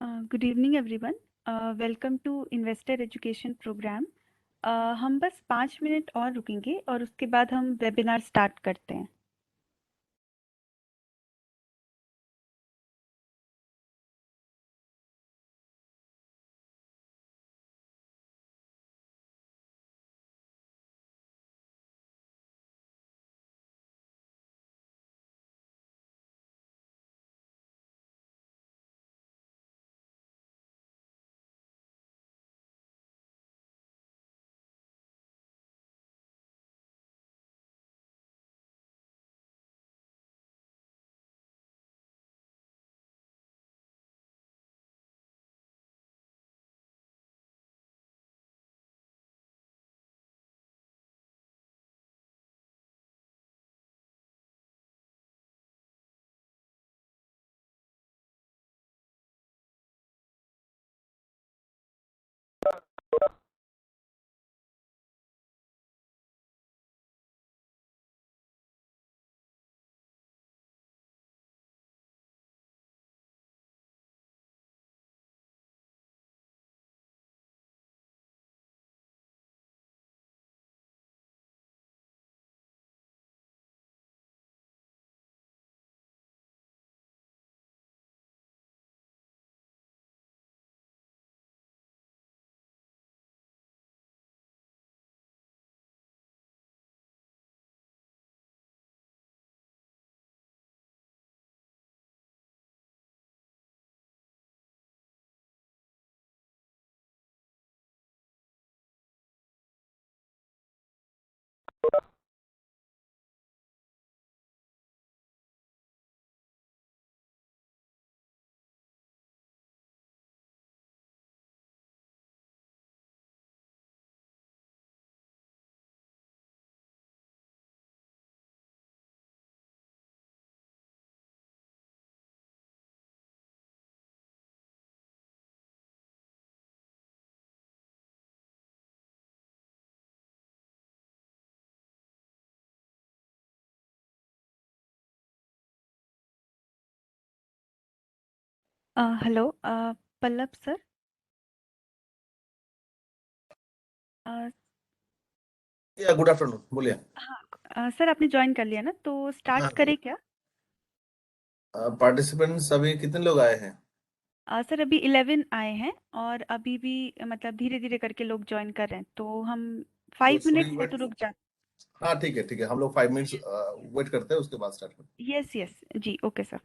Good evening everyone. Welcome to investor education programme. हम बस 5 minute और रुकेंगे और उसके बाद हम वेबिनार स्टार्ट करते हैं। Hello Pallav sir. अ, या गुड आफ्टरनून, बोलिए। हाँ सर, आपने ज्वाइन कर लिया ना, तो स्टार्ट हाँ, करें क्या? पार्टिसिपेंट्स अभी कितने लोग आए हैं? सर अभी 11 आए हैं और अभी भी मतलब धीरे धीरे करके लोग ज्वाइन कर रहे हैं, तो हम तो 5 मिनट्स है वेट। तो रुक जा। हाँ, ठीक है, ठीक है, हम लोग 5 मिनट्स वेट करते हैं, उसके बाद स्टार्ट करते हैं। यस यस जी, ओके सर।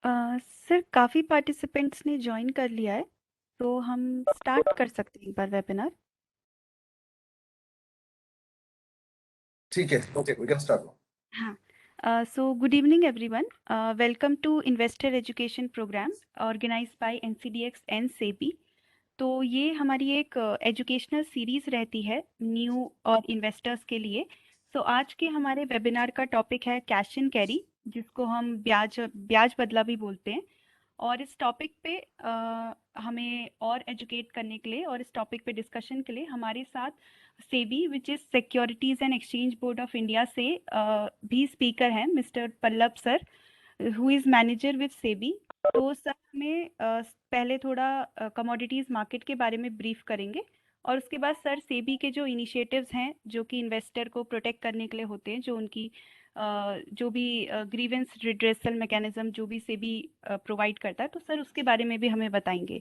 सर काफ़ी पार्टिसिपेंट्स ने ज्वाइन कर लिया है, तो हम स्टार्ट कर सकते हैं एक बार वेबिनार। ठीक है, ओके, वी कैन स्टार्ट। हाँ, so good evening everyone, welcome to investor education program organised by NCDEX and SEBI. तो ये हमारी एक एजुकेशनल सीरीज रहती है न्यू और इन्वेस्टर्स के लिए। तो आज के हमारे वेबिनार का टॉपिक है कैश एंड कैरी, जिसको हम ब्याज ब्याज बदला भी बोलते हैं। और इस टॉपिक पे हमें और एजुकेट करने के लिए और इस टॉपिक पे डिस्कशन के लिए हमारे साथ SEBI which is securities and exchange board of India से भी स्पीकर हैं mister Pallav sir, who is manager with SEBI. तो सर हमें पहले थोड़ा कमोडिटीज़ मार्केट के बारे में ब्रीफ करेंगे और उसके बाद सर सेबी के जो इनिशिएटिव्स हैं जो कि इन्वेस्टर को प्रोटेक्ट करने के लिए होते हैं, जो उनकी जो भी ग्रीवेंस रिड्रेसल मैकेनिज्म जो भी सेबी प्रोवाइड करता है, तो सर उसके बारे में भी हमें बताएंगे।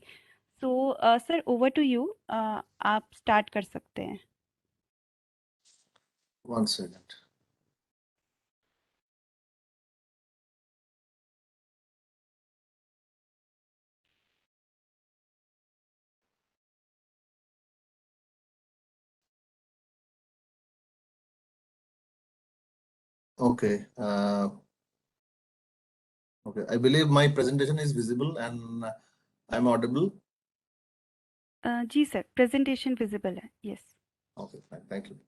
So sir over to you, आप स्टार्ट कर सकते हैं। One second. Okay, okay. I believe my presentation is visible and I'm audible. जी सर, प्रेजेंटेशन विजिबल है, yes. Okay, fine. Thank you.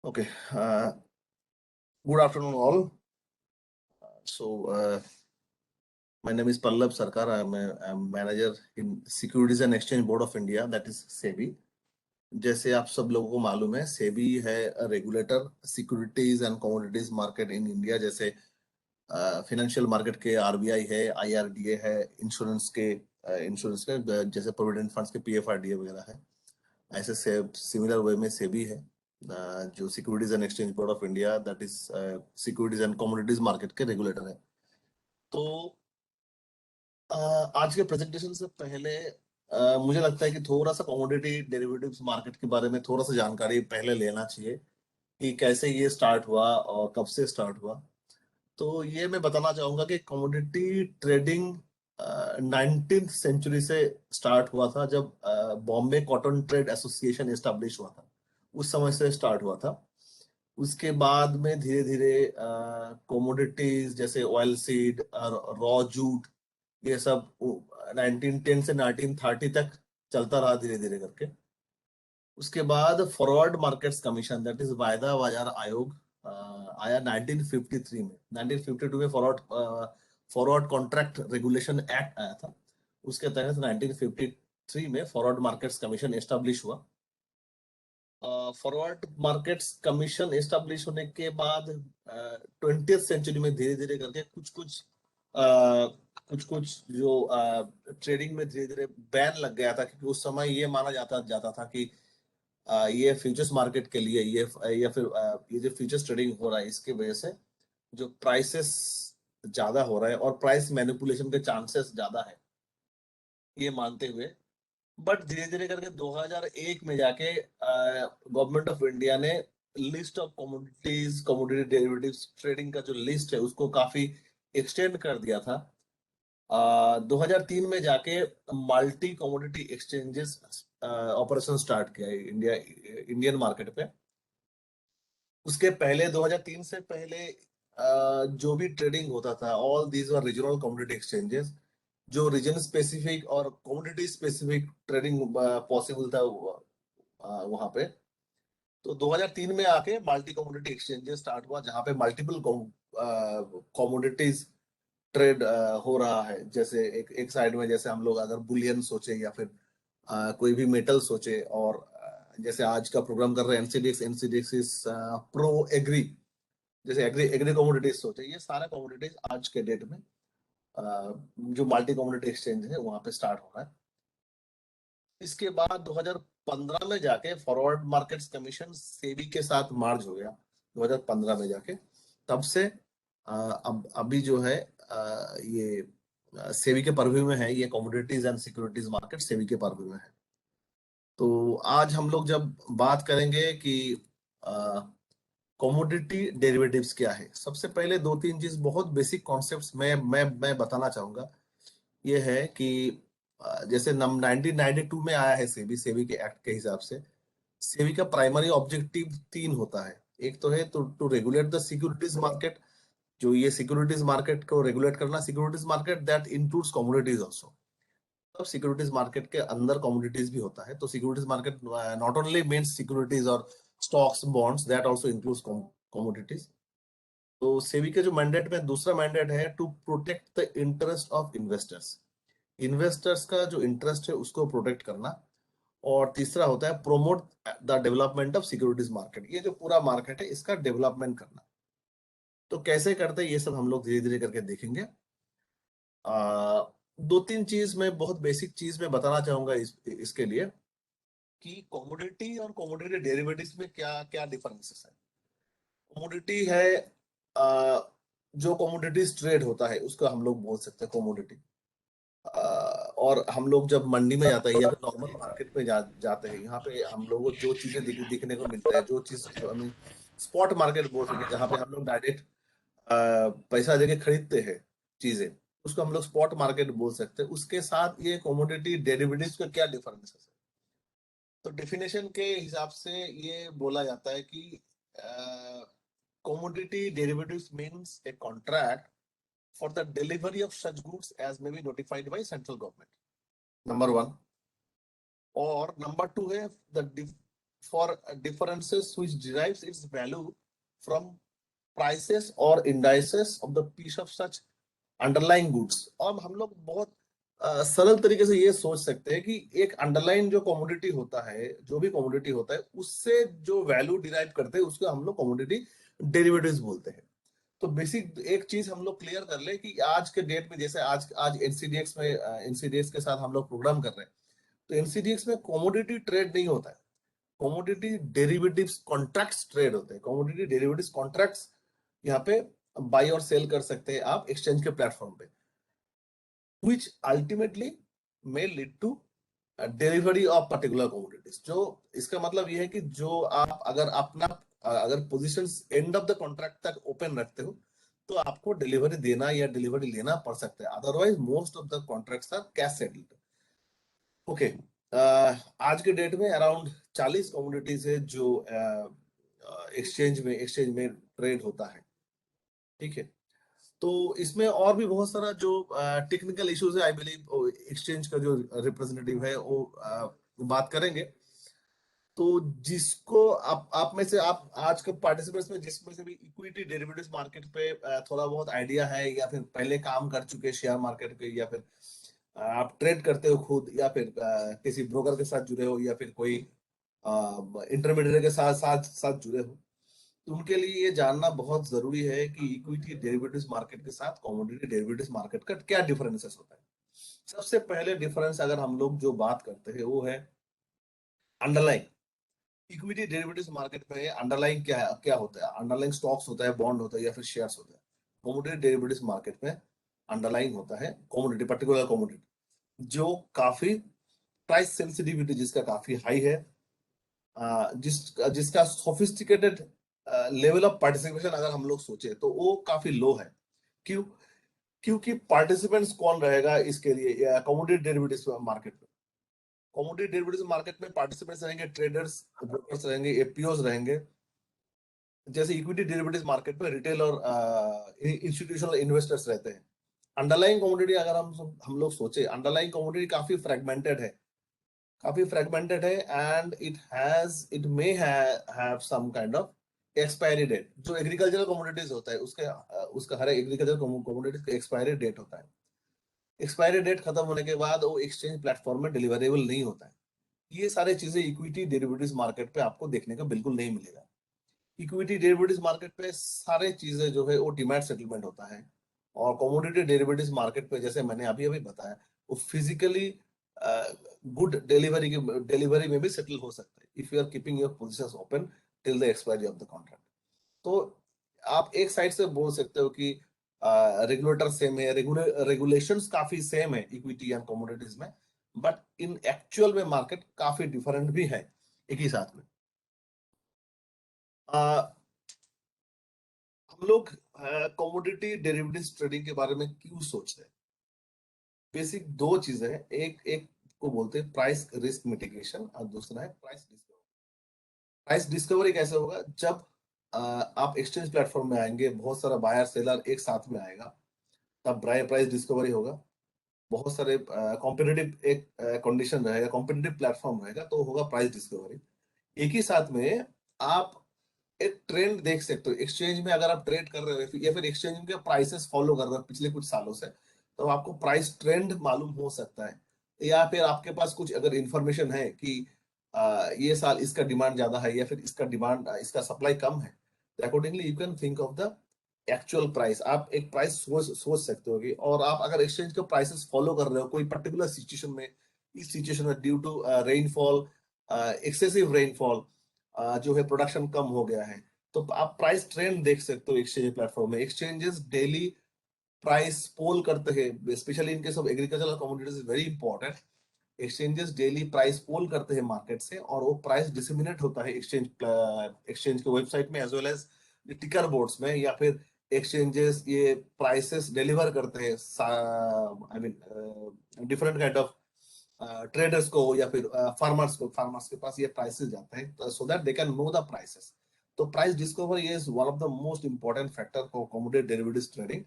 Okay, good afternoon all. So, my name is Pallab Sarkar. I'm manager in Securities and Exchange Board of India, that is SEBI. जैसे आप सब लोगों को मालूम है, सेबी है regulator securities and commodities market in India. जैसे financial market के आरबीआई है, आईआरडीए है, इंश्योरेंस के जैसे प्रोविडेंट फंड्स के पीएफआरडीए वगैरह है। ऐसे सिमिलर वे में सेबी है जो securities and exchange board of India, that is securities and commodities market के रेगुलेटर है। तो आज के प्रेजेंटेशन से पहले मुझे लगता है कि थोड़ा सा कमोडिटी डेरिवेटिव्स मार्केट के बारे में थोड़ा सा जानकारी पहले लेना चाहिए कि कैसे ये स्टार्ट हुआ और कब से स्टार्ट हुआ। तो ये मैं बताना चाहूंगा कि कमोडिटी ट्रेडिंग 19th सेंचुरी से स्टार्ट हुआ था, जब Bombay cotton trade association establish हुआ था, उस समय से स्टार्ट हुआ था। उसके बाद में धीरे धीरे कमोडिटीज जैसे ऑयल सीड, रॉ जूट, ये सब 1910 से 1930 तक चलता रहा धीरे धीरे करके। उसके बाद forward markets commission, that is वायदा बाजार आयोग, आया 1953 में। 1952 में फॉरवर्ड कॉन्ट्रैक्ट रेगुलेशन एक्ट आया था। उसके तहत 1953 में फॉरवर्ड मार्केट्स कमीशन एस्टेब्लिश हुआ। फॉरवर्ड मार्केट्स कमीशन एस्टेब्लिश होने के बाद 20th सेंचुरी में धीरे धीरे करके कुछ कुछ जो ट्रेडिंग में धीरे धीरे बैन लग गया था, क्योंकि उस समय ये माना जाता था कि ये फ्यूचर्स मार्केट के लिए ये या फिर ये जो फ्यूचर्स ट्रेडिंग हो रहा है, इसके वजह से जो प्राइसेस ज्यादा हो रहा है और प्राइस मैनिपुलेशन के चांसेस ज्यादा है, ये मानते हुए। बट धीरे धीरे करके 2001 में जाके गवर्नमेंट ऑफ इंडिया ने list of commodity derivatives trading का जो लिस्ट है उसको काफी एक्सटेंड कर दिया था। 2003 में जाके multi commodity exchanges operation start किया है इंडियन मार्केट पे। उसके पहले 2003 से पहले जो भी ट्रेडिंग होता था, all these were regional commodity exchanges, जो रीजन स्पेसिफिक और कमोडिटी स्पेसिफिक ट्रेडिंग पॉसिबल था वहां पे। तो 2003 में आके मल्टी कमोडिटी एक्सचेंजेस स्टार्ट हुआ, जहां पे मल्टीपल कमोडिटीज ट्रेड हो रहा है। जैसे एक साइड में जैसे हम लोग अगर बुलियन सोचे या फिर कोई भी मेटल सोचे, और जैसे आज का प्रोग्राम कर रहे हैं एनसीडीएक्स इज प्रो एग्री, जैसे एग्री कमोडिटीज सोचे, ये सारा कमोडिटीज आज के डेट में जो मल्टी कमोडिटी एक्सचेंज है वहां पे स्टार्ट हो रहा है। इसके बाद 2015 में जाके फॉरवर्ड मार्केट्स कमीशन सेबी के साथ मार्ज हो गया 2015 में जाके। तब से अब अभी जो है ये सेबी के परव्यू में है, ये commodities and securities market SEBI के परव्यू में है। तो आज हम लोग जब बात करेंगे कि कमोडिटी डेरिवेटिव्स क्या है। सबसे पहले दो तीन चीज बहुत बेसिक कॉन्सेप्ट्स मैं बताना चाहूंगा। ये है कि जैसे 1992 में आया है सेबी सेबी के एक्ट के हिसाब से सेबी का प्राइमरी ऑब्जेक्टिव तीन होता है। एक तो है to regulate the securities market, जो ये सिक्योरिटीज मार्केट को रेगुलेट करना। Securities market that includes commodities also. अब सिक्योरिटीज मार्केट के अंदर कमोडिटीज भी होता है, तो securities market not only means securities और stocks bonds, that also includes commodities. तो सेबी के जो मैंडेट में दूसरा मैंडेट है to protect the interest of investors. Investors का जो इंटरेस्ट है उसको प्रोटेक्ट करना। और तीसरा होता है promote the development of securities market. ये जो पूरा मार्केट है इसका डेवलपमेंट करना। तो कैसे करते हैं ये सब हम लोग धीरे धीरे करके देखेंगे। दो तीन चीज मैं बहुत बेसिक चीज में बताना चाहूंगा इसके लिए कि कमोडिटी और कमोडिटी डेरिवेटिव्स में क्या क्या डिफरेंसेस है। कमोडिटी है जो कमोडिटीज ट्रेड होता है उसको हम लोग बोल सकते हैं कमोडिटी। और हम लोग जब मंडी में जाते हैं या फिर नॉर्मल मार्केट में जाते हैं, यहाँ पे हम लोगों को जो चीजें दिखने को मिलता है, जो चीज हमें स्पॉट मार्केट बोल सके, जहाँ पे हम लोग डायरेक्ट पैसा देके खरीदते हैं चीजें, उसको हम लोग स्पॉट मार्केट बोल सकते हैं। उसके साथ ये कमोडिटी डेरिवेटिव्स का क्या डिफरेंस है। तो डेफिनेशन के हिसाब से ये बोला जाता है कि commodity derivatives means a contract for the delivery of such goods as may be notified by central government, number one. और number two है for differences which derives its value from prices or indices of the piece of such underlying goods। और हम लोग बहुत सरल तरीके से ये सोच सकते हैं कि एक अंडरलाइन जो कमोडिटी होता है, जो भी कमोडिटी होता है, उससे जो वैल्यू डिराइव करते हैं उसको हम लोग कमोडिटी डेरिवेटिव्स बोलते हैं। तो बेसिक एक चीज हम लोग क्लियर कर ले कि आज के डेट में जैसे आज आज एनसीडीएक्स में एनसीडीएक्स के साथ हम लोग प्रोग्राम कर रहे हैं, तो एनसीडीएक्स में कमोडिटी ट्रेड नहीं होता है। कमोडिटी डेरिवेटिव्स कॉन्ट्रैक्ट्स ट्रेड होते हैं। कमोडिटी डेरिवेटिव्स कॉन्ट्रैक्ट्स यहाँ पे बाई और सेल कर सकते हैं आप एक्सचेंज के प्लेटफॉर्म पे, which ultimately may lead to delivery of particular commodities. जो इसका मतलब ये है कि जो आप अगर positions end of the contract तक ओपन रखते हो तो आपको डिलीवरी देना या डिलीवरी लेना पड़ सकता है। Otherwise most of the contracts are cash settled. Okay, आज के डेट में अराउंड 40 कमोडिटीज है जो एक्सचेंज में ट्रेड होता है। ठीक है, तो इसमें और भी बहुत सारा जो टेक्निकल इश्यूज है, आई बिलीव एक्सचेंज का जो रिप्रेजेंटेटिव है वो बात करेंगे। तो जिसको आप में से आप आज के पार्टिसिपेंट्स में जिसमें से भी इक्विटी डेरिवेटिव्स मार्केट पे थोड़ा बहुत आइडिया है या फिर पहले काम कर चुके शेयर मार्केट पे, या फिर आप ट्रेड करते हो खुद, या फिर किसी ब्रोकर के साथ जुड़े हो, या फिर कोई इंटरमीडिएट के साथ साथ साथ जुड़े हो, तो उनके लिए ये जानना बहुत जरूरी है कि इक्विटी डेरिवेटिव्स मार्केट के साथ कमोडिटी डेरिवेटिव्स मार्केट का क्या डिफरेंसेस होता है। सबसे पहले डिफरेंस अगर हम लोग जो बात करते हैं वो है अंडरलाइन। इक्विटी डेरिवेटिव्स मार्केट में अंडरलाइन क्या होता है। अंडरलाइन स्टॉक्स होता है, बॉन्ड होता है, या फिर शेयर्स होता है। कमोडिटी डेरिवेटिव्स मार्केट में अंडरलाइन होता है कमोडिटी, पर्टिकुलर कमोडिटी जो काफी प्राइस सेंसिटिविटी जिसका काफी हाई है, जिसका सोफिस्टिकेटेड लेवल ऑफ पार्टिसिपेशन अगर हम लोग सोचे तो वो काफी लो है। क्यों? क्योंकि पार्टिसिपेंट्स कौन रहेगा इसके लिए कमोडिटी डेरिवेटिव्स मार्केट में। कमोडिटी डेरिवेटिव्स मार्केट में पार्टिसिपेंट्स रहेंगे ट्रेडर्स, ब्रोकर्स रहेंगे, एपीओज रहेंगे। जैसे इक्विटी डेरिवेटिव्स मार्केट में रिटेल और इंस्टीट्यूशनल इन्वेस्टर्स रहते हैं। अंडरलाइन कमोडिटी अगर हम लोग सोचे, अंडरलाइन कमोडिटी काफी फ्रेगमेंटेड है and it may have some kind of expiry date. जो एग्रीकल्चरल कमोडिटीज होता है उसका हर एग्रीकल्चरल कमोडिटीज का एक्सपायरी डेट होता है। एक्सपायरी डेट खत्म होने के बाद वो एक्सचेंज प्लेटफॉर्म में डिलीवरेबल नहीं होता है। ये सारी चीजें इक्विटी डेरिवेटिव्स मार्केट पे आपको देखने का बिल्कुल नहीं मिलेगा। इक्विटी डेरिवेटिव्स मार्केट पे सारे चीजें जो है वो डिमैट सेटलमेंट होता है। और कमोडिटी डेरिवेटिव्स मार्केट पे जैसे मैंने अभी अभी बताया वो फिजिकली गुड डिलीवरी में भी सेटल हो सकता है if you are keeping your positions open till the expiry of the contract. तो आप एक साइड से बोल सकते हो कि रेगुलेटर सेम है, रेगुलेशंस काफी सेम है इक्विटी एंड कमोडिटीज में, बट इन एक्चुअल में मार्केट काफी डिफरेंट भी है एक ही साथ में। हम लोग कमोडिटी डेरिवेटिव्स ट्रेडिंग के बारे में क्यों सोच रहे हैं? बेसिक दो चीजें हैं, एक एक को बोलते हैं प्राइस रिस्क मिटिगेशन और दूसरा है प्राइस डिस्कवरी। प्राइस डिस्कवरी कैसे होगा? जब आप एक्सचेंज प्लेटफॉर्म में आएंगे, बहुत सारा बायर सेलर एक साथ में आएगा, तब प्राइस डिस्कवरी होगा। बहुत सारे कॉम्पिटिटिव एक कंडीशन रहेगा, कॉम्पिटिटिव प्लेटफॉर्म रहेगा, तो होगा प्राइस डिस्कवरी। एक ही साथ में आप एक ट्रेंड देख सकते हो। एक्सचेंज में अगर आप ट्रेड कर रहे हो या फिर एक्सचेंज के प्राइसेस फॉलो कर रहे हो पिछले कुछ सालों से, तो आपको प्राइस ट्रेंड मालूम हो सकता है। या फिर आपके पास कुछ अगर इंफॉर्मेशन है कि ये साल इसका डिमांड ज्यादा है या फिर इसका सप्लाई कम है, accordingly you can think of the actual price. आप एक प्राइस सोच सकते हो। और आप अगर एक्सचेंज के प्राइसेस फॉलो कर रहे हो कोई पर्टिकुलर सिचुएशन में, इस सिचुएशन में due to rainfall, excessive rainfall, जो है प्रोडक्शन कम हो गया है, तो आप प्राइस ट्रेंड देख सकते हो एक्सचेंज प्लेटफॉर्म में। एक्सचेंजेस डेली प्राइस पोल करते हैं, specially in case of agricultural commodities is very important. Exchanges daily price poll करते हैं मार्केट से, और वो प्राइस डिसेमिनेट होता है एक्सचेंज के वेबसाइट में एज वेल एज टिकर बोर्ड्स में, या फिर एक्सचेंजेस ये प्राइसेस डिलीवर करते हैं I mean different kind of traders को या फिर फार्मर्स के पास ये प्राइसेस जाते हैं, so that they can know the prices. तो price discovery is one of the most important factor for commodity derivatives trading.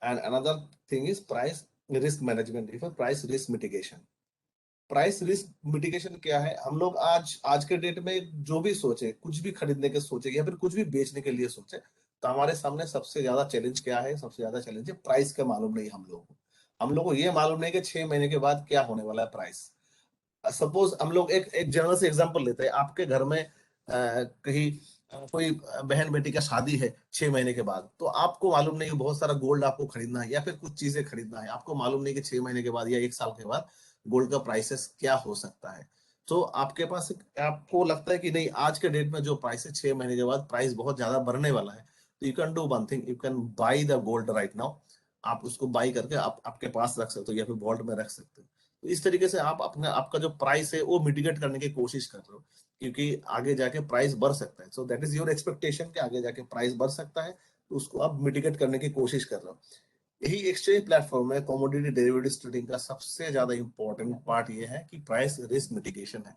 And another thing is price risk management, price risk mitigation. Price risk mitigation क्या है? हम लोग आज आज के date में जो भी सोचे, कुछ भी खरीदने के सोचे या फिर कुछ भी बेचने के लिए सोचे, तो हमारे सामने सबसे ज्यादा चैलेंज क्या है? सबसे ज्यादा चैलेंज है प्राइस का मालूम नहीं हम लोगों को। हम लोग को ये मालूम नहीं कि 6 महीने के बाद क्या होने वाला है प्राइस। सपोज हम लोग एक एक जनरल से एग्जांपल लेते हैं। आपके घर में कहीं कोई बहन बेटी का शादी है 6 महीने के बाद, तो आपको मालूम नहीं कि बहुत सारा गोल्ड आपको खरीदना है या फिर कुछ चीजें खरीदना है। आपको मालूम नहीं कि 6 महीने के बाद या एक साल के बाद गोल्ड का प्राइसेस क्या हो सकता है। तो आपके पास आपको लगता है कि नहीं, आज के डेट में जो प्राइस है 6 महीने के बाद प्राइस बहुत ज्यादा बढ़ने वाला है, तो you can do one thing, you can buy the gold right now. आप उसको बाई करके आप आपके पास रख सकते हो या फिर वॉल्ट में रख सकते हो। तो इस तरीके से आप अपना आपका जो प्राइस है वो मिटिगेट करने की कोशिश कर रहे हो, क्योंकि आगे जाके प्राइस बढ़ सकता है। So that is your expectation कि आगे जाके प्राइस बढ़ सकता है, तो उसको आप मिटिगेट करने की कोशिश कर रहे हो। यही एक्सचेंज प्लेटफॉर्म में कमोडिटी डेरिवेटिव्स ट्रेडिंग का सबसे ज्यादा इंपॉर्टेंट पार्ट ये है कि प्राइस रिस्क मिटिगेशन है।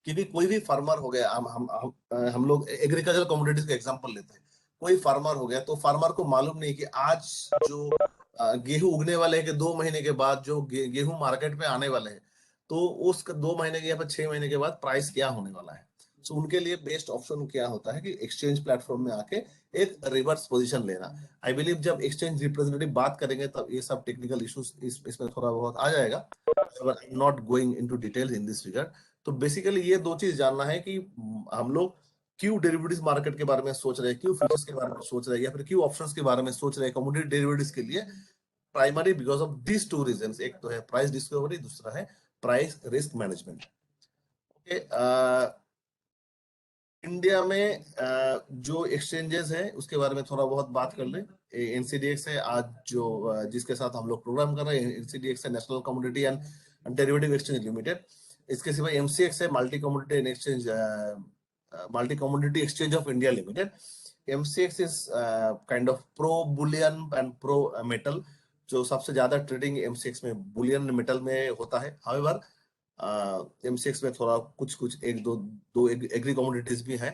क्योंकि कोई भी फार्मर हो गया, हम लोग एग्रीकल्चर कमोडिटीज का एग्जांपल लेते हैं। कोई फार्मर हो गया, तो फार्मर को मालूम नहीं कि आज जो गेहूं उगने वाले हैं कि 2 महीने के बाद जो गेहूं मार्केट में आने वाले हैं, तो उस 2 महीने के या फिर 6 महीने के बाद प्राइस क्या होने वाला है। सो उनके लिए बेस्ट ऑप्शन क्या होता है कि एक्सचेंज प्लेटफॉर्म में आके एक रिवर्स पोजीशन लेना। आई बिलीव जब एक्सचेंज रिप्रेजेंटेटिव बात करेंगे तब ये सब टेक्निकल इश्यूज इसमें थोड़ा बहुत आ जाएगा। Not going into details in this regard. तो बेसिकली ये दो चीज जानना है कि हम लोग क्यों डेरिवेटिव्स मार्केट के बारे में सोच रहे हैं, क्यों फ्यूचर्स के बारे में सोच रहे हैं, या फिर क्यों ऑप्शंस के बारे में सोच रहे हैं कमोडिटी डेरिवेटिव्स के लिए। Primary because of this two reasons, एक तो है प्राइस डिस्कवरी, दूसरा है price risk management. Okay, India में जो एक्सचेंजेस है उसके बारे में थोड़ा बहुत बात कर ले। एनसीडीएक्स है आज जो जिसके साथ हम लोग प्रोग्राम कर रहे हैं। एनसीडीएक्स है national commodity and derivative exchange limited. इसके सिवा एमसीएक्स है multi commodity and exchange, multi commodity exchange of India limited. MCX is kind of pro Boolean and pro metal. जो सबसे ज्यादा ट्रेडिंग एमसीएक्स में बुलियन मेटल में होता है। हाउएवर एमसीएक्स में थोड़ा कुछ कुछ एक दो दो एग्री कमोडिटीज भी है।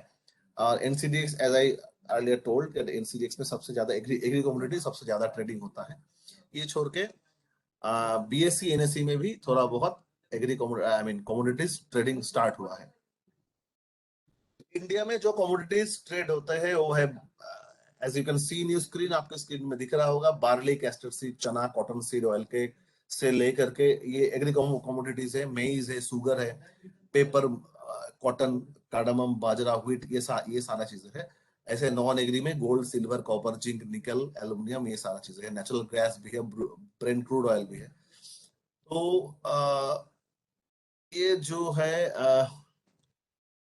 और NCDEX as I earlier told, NCDEX में सबसे ज्यादा एग्री कमोडिटी सबसे ज्यादा ट्रेडिंग होता है। ये छोड़ के बीएससी एनएससी में भी थोड़ा बहुत agri I mean commodities trading start हुआ है। इंडिया में जो कमोडिटीज ट्रेड होते हैं वो है, as you can see in your screen, आपके स्क्रीन में दिख रहा होगा, बार्ली, कैस्टर सीड, चना, कॉटन सीड ऑयल के से लेकर के ये एग्री कमोडिटीज है। मेज है, सुगर है, पेपर, कॉटन, कार्डमम, बाजरा, व्हीट, ये सारा चीजें है। ऐसे नॉन एग्री में गोल्ड, सिल्वर, कॉपर, जिंक, निकल, एल्यूमिनियम, ये सारा चीजें है। नेचुरल गैस भी है, ब्रेंट क्रूड ऑयल भी है। तो ये जो है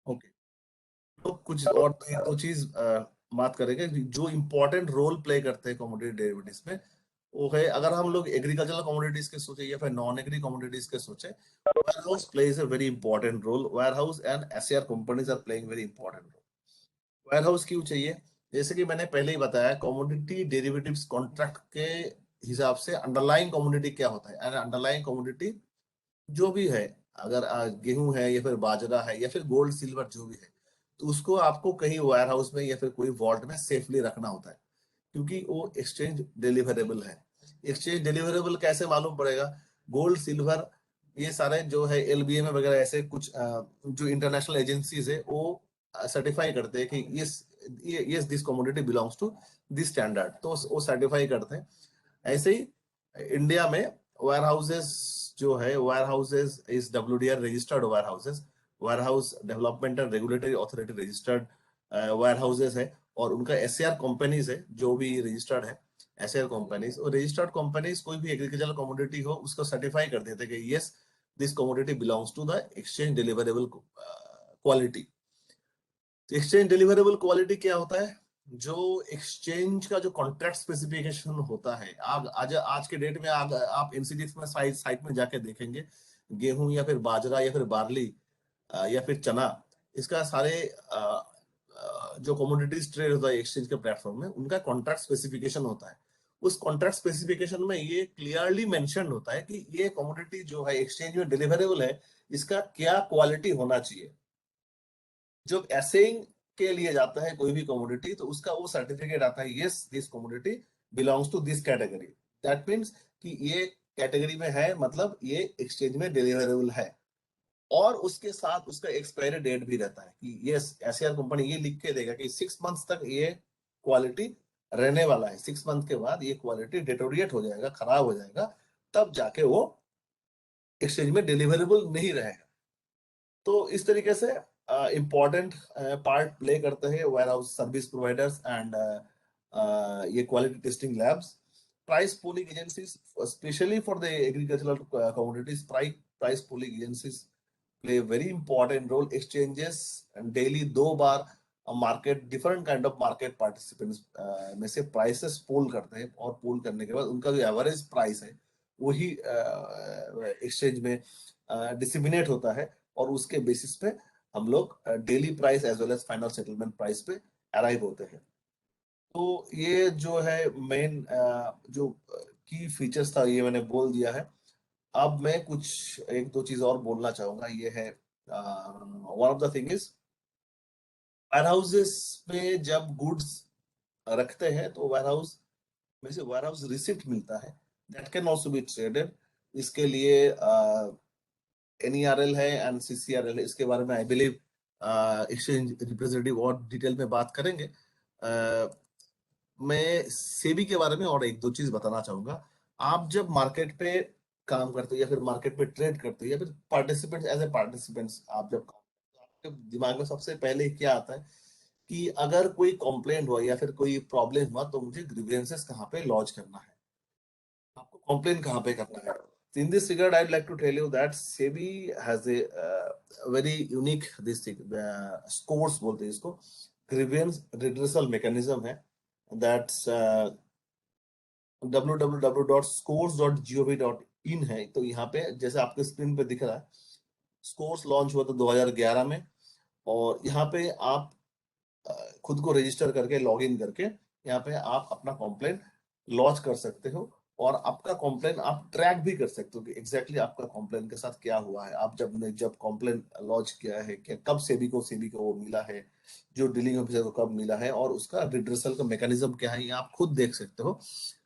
ओके, तो कुछ और एक दो चीज बात करेंगे जो इंपॉर्टेंट रोल प्ले करते हैं कमोडिटी डेरिवेटिव्स में। वो है, अगर हम लोग एग्रीकल्चरल कमोडिटीज के सोचे या फिर नॉन एग्री कमोडिटीज के सोचे, warehouse plays a very important role. Warehouse and SR companies are playing very important role. Warehouse क्यों चाहिए? जैसे कि मैंने पहले ही बताया, कमोडिटी डेरिवेटिव्स कॉन्ट्रैक्ट के हिसाब से अंडरलाइंग कमोडिटी क्या होता है, एंड अंडरलाइंग कमोडिटी जो भी है, अगर गेहूं है या फिर बाजरा है या फिर गोल्ड सिल्वर जो भी है, तो उसको आपको कहीं वेयर हाउस में या फिर कोई वॉल्ट में सेफली रखना होता है, क्योंकि वो एक्सचेंज डिलीवरेबल है। एक्सचेंज डिलीवरेबल कैसे मालूम पड़ेगा? गोल्ड सिल्वर ये सारे जो है एलबीएम वगैरह ऐसे कुछ जो इंटरनेशनल एजेंसीज है वो सर्टिफाई करते हैं कि yes this commodity belongs to this standard, तो वो सर्टिफाई करते हैं। ऐसे ही इंडिया में वेयर हाउसेस जो है, warehouses is WDR registered warehouses, warehouse development and regulatory authority registered warehouses है, और उनका एसएआर कंपनीज है जो भी रजिस्टर्ड है। एसएआर कंपनीज और रजिस्टर्ड कंपनीज कोई भी एग्रीकल्चरल कमोडिटी हो उसको सर्टिफाई कर देते हैं कि yes this commodity belongs to the exchange deliverable quality. Exchange deliverable quality क्या होता है? जो एक्सचेंज का जो कॉन्ट्रैक्ट स्पेसिफिकेशन होता है, आज आज के डेट में आप एनसीडीएक्स में साइट में जाके देखेंगे, गेहूं या फिर बाजरा या फिर बार्ली या फिर चना, इसका सारे जो कमोडिटीज ट्रेड होता है एक्सचेंज के प्लेटफॉर्म में, उनका कॉन्ट्रैक्ट स्पेसिफिकेशन होता है। उस कॉन्ट्रैक्ट स्पेसिफिकेशन में ये क्लियरली मेंशन होता है कि ये कमोडिटी जो है एक्सचेंज में डिलीवरेबल है, इसका क्या क्वालिटी होना चाहिए। जब एसेइंग के लिए जाता है कोई भी कमोडिटी, तो उसका वो सर्टिफिकेट आता है, yes this commodity belongs to this category. That means कि ये कैटेगरी में है, मतलब ये एक्सचेंज में डिलीवरेबल है। और उसके साथ उसका एक्सपायरी डेट भी रहता है कि यस एसआर कंपनी ये लिख के देगा कि 6 मंथ्स तक ये क्वालिटी रहने वाला है, 6 मंथ के बाद ये क्वालिटी डिटोरिएट हो जाएगा, खराब हो जाएगा, तब जाके वो एक्सचेंज में डिलीवरेबल नहीं रहेगा। तो इस तरीके से इम्पोर्टेंट पार्ट प्ले करते हैं warehouse service providers and ये quality testing labs. Price pooling agencies, specially for the agricultural commodities, price pooling agencies play very important role. Exchanges daily 2 बार market different kind of market participants में से prices पोल करते हैं, और पोल करने के बाद उनका जो एवरेज प्राइस है वही एक्सचेंज में डिसिमिनेट होता है, और उसके बेसिस पे हम लोग daily price as well as final settlement price पे अराइव होते हैं। तो ये जो है मेन जो की फीचर्स था ये मैंने बोल दिया है। अब मैं कुछ एक दो चीज और बोलना चाहूंगा, ये है one of the thing is warehouses में जब गुड्स रखते हैं तो वेयर हाउस में से वेयर हाउस रिसिप्ट मिलता है, that can also be traded. इसके लिए एनईआरएल है एंड सीसीआरएल है, इसके बारे में आई बिलीव एक्सचेंज रिप्रेजेंटेटिव और डिटेल में बात करेंगे। मैं सेबी के बारे में और एक दो चीज बताना चाहूंगा। आप जब मार्केट पे काम करते हो या फिर मार्केट पे ट्रेड करते हो या फिर पार्टिसिपेंट्स एज ए पार्टिसिपेंट्स आप जब काम करते हो, आपके दिमाग में सबसे पहले क्या आता है कि अगर कोई कंप्लेंट हुआ या फिर कोई प्रॉब्लम हुआ तो मुझे ग्रीवेंसेस कहाँ पे लॉन्च करना है, आपको कंप्लेन कहाँ पे करना है। In this regard, I'd like to tell you that SEBI has a very unique this thing, scores बोलते हैं इसको, grievance redressal mechanism है, that's www.scores.gov.in है। तो यहाँ पे जैसे आपके स्क्रीन पे दिख रहा है, स्कोर्स लॉन्च हुआ था 2011 में, और यहाँ पे आप खुद को रजिस्टर करके लॉग इन करके यहाँ पे आप अपना कंप्लेंट लॉन्च कर सकते हो, और आपका कंप्लेंट आप ट्रैक भी कर सकते हो कि एग्जैक्टली आपका कंप्लेंट के साथ क्या हुआ है। आप जब कंप्लेंट लॉन्च किया है, क्या कब सेबी को वो मिला है, जो डीलिंग ऑफिसर को कब मिला है, और उसका रिड्रेसल का मैकेनिज्म क्या है, ये आप खुद देख सकते हो,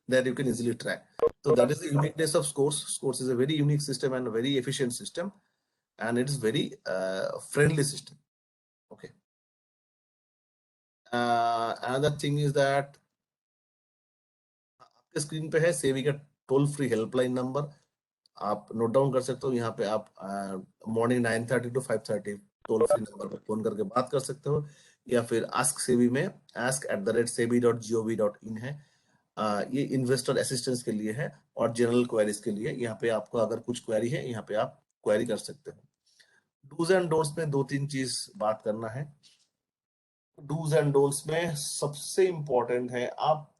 that you can easily track. तो that is the uniqueness of SCORES. SCORES is a very unique system and very efficient system, and it is very friendly system. Okay. Another thing is that आपके screen पे है सेवी का toll free helpline number, आप note down कर सकते हो। यहाँ पे आप morning 9:30 to 5:30 toll free number पे फोन करके बात कर सकते हो, या फिर आस्क सेवी में ask@sebi.gov.in है। ये इन्वेस्टर असिस्टेंस के लिए है और जनरल क्वेरीज के लिए। यहाँ पे आपको अगर कुछ क्वेरी है यहाँ पे आप क्वेरी कर सकते हो। डूज एंड डोंट्स में दो तीन चीज बात करना है। डूज एंड डोंट्स में सबसे इंपॉर्टेंट है, आप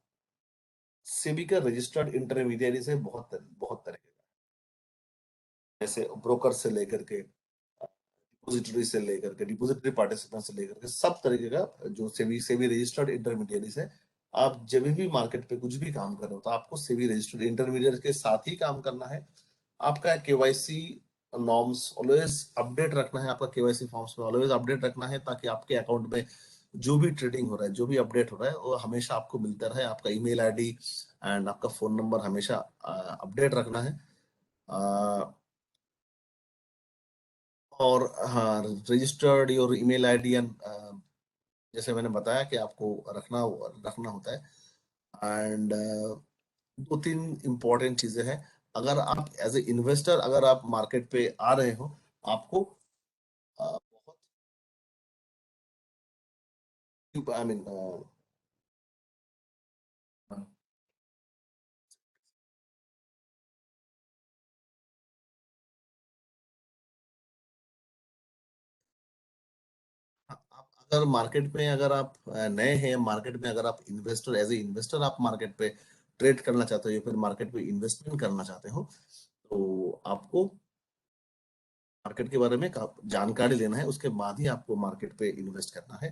सेबी का रजिस्टर्ड इंटरमीडियरी से बहुत बहुत तरह के, जैसे ब्रोकर से लेकर के डिपोजिटरी से लेकर के डिपोजिटरी पार्टिसिपेंट से लेकर के सब तरीके का जो सेबी रजिस्टर्ड इंटरमीडियरीज है, आप जब भी मार्केट पे कुछ भी काम कर रहे हो तो आपको सेबी रजिस्टर्ड इंटरमीडिएट के साथ ही काम करना है। आपका केवाईसी नॉर्म्स ऑलवेज अपडेट रखना है, आपका केवाईसी फॉर्म्स में ऑलवेज अपडेट रखना है, ताकि आपके अकाउंट में जो भी ट्रेडिंग हो रहा है, जो भी अपडेट हो रहा है, वो हमेशा आपको मिलता रहे। आपका ईमेल आईडी एंड आपका फोन नंबर हमेशा अपडेट रखना है। और हाँ, registered your email ID and जैसे मैंने बताया कि आपको रखना रखना होता है। एंड दो तीन इंपॉर्टेंट चीजें हैं। अगर आप एज ए इन्वेस्टर अगर आप मार्केट पे आ रहे हो, आपको बहुत आई मीन आप अगर मार्केट में अगर आप नए हैं मार्केट में, अगर आप इन्वेस्टर एज ए इन्वेस्टर आप मार्केट पे ट्रेड करना चाहते हो या फिर मार्केट पे इन्वेस्टमेंट करना चाहते हो, तो आपको मार्केट के बारे में जानकारी लेना है, उसके बाद ही आपको मार्केट पे इन्वेस्ट करना है।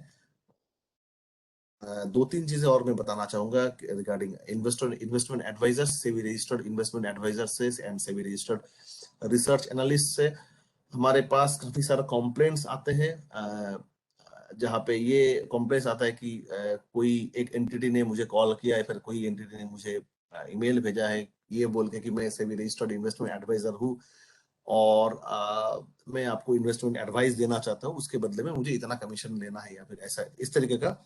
दो तीन चीजें और मैं बताना चाहूंगा regarding investment advisers, SEBI registered investment adviser से and SEBI registered research analyst से हमारे पास काफी सारे कॉम्प्लेन्ट्स आते हैं, जहाँ पे ये कॉम्प्लेन्स आता है कि कोई एक एंटिटी ने मुझे कॉल किया है, फिर कोई एंटिटी ने मुझे ईमेल भेजा है ये बोल के कि मैं सेबी रजिस्टर्ड इन्वेस्टमेंट एडवाइजर हूँ और मैं आपको इन्वेस्टमेंट एडवाइस देना चाहता हूँ, उसके बदले में मुझे इतना कमीशन लेना है, या फिर ऐसा इस तरीके का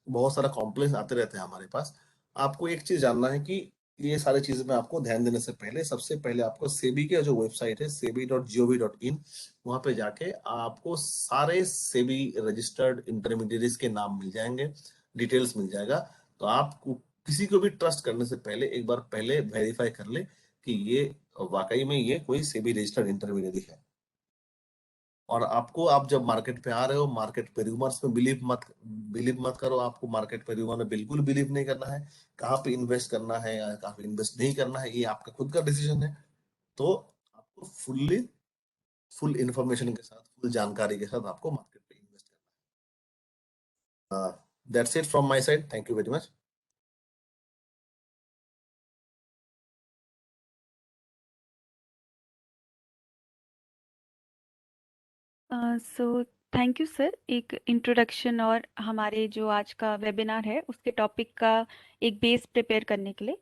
बहुत सारा कॉम्प्लेक्स आते रहते हैं हमारे पास। आपको एक चीज जानना है कि ये सारी चीजें में आपको ध्यान देने से पहले सबसे पहले आपको सेबी के जो वेबसाइट है sebi.gov.in, वहां पे जाके आपको सारे सेबी रजिस्टर्ड इंटरमीडियरीज के नाम मिल जाएंगे, डिटेल्स मिल जाएगा। तो आपको किसी को भी ट्रस्ट करने से पहले एक बार पहले वेरीफाई कर ले कि ये वाकई में ये कोई सेबी रजिस्टर्ड इंटरमीडियरी है। और आपको आप जब मार्केट पे आ रहे हो, मार्केट पे रूमर्स में बिलीव मत करो। आपको मार्केट पे रूमर में बिल्कुल बिलीव नहीं करना है। कहाँ पे इन्वेस्ट करना है या कहाँ पे इन्वेस्ट नहीं करना है, ये आपका खुद का डिसीजन है। तो आपको फुल इंफॉर्मेशन के साथ, फुल जानकारी के साथ आपको मार्केट पे इन्वेस्ट करना है। That's it from my side, thank you very much. So thank you sir, एक इंट्रोडक्शन और हमारे जो आज का वेबिनार है उसके टॉपिक का एक बेस प्रिपेयर करने के लिए।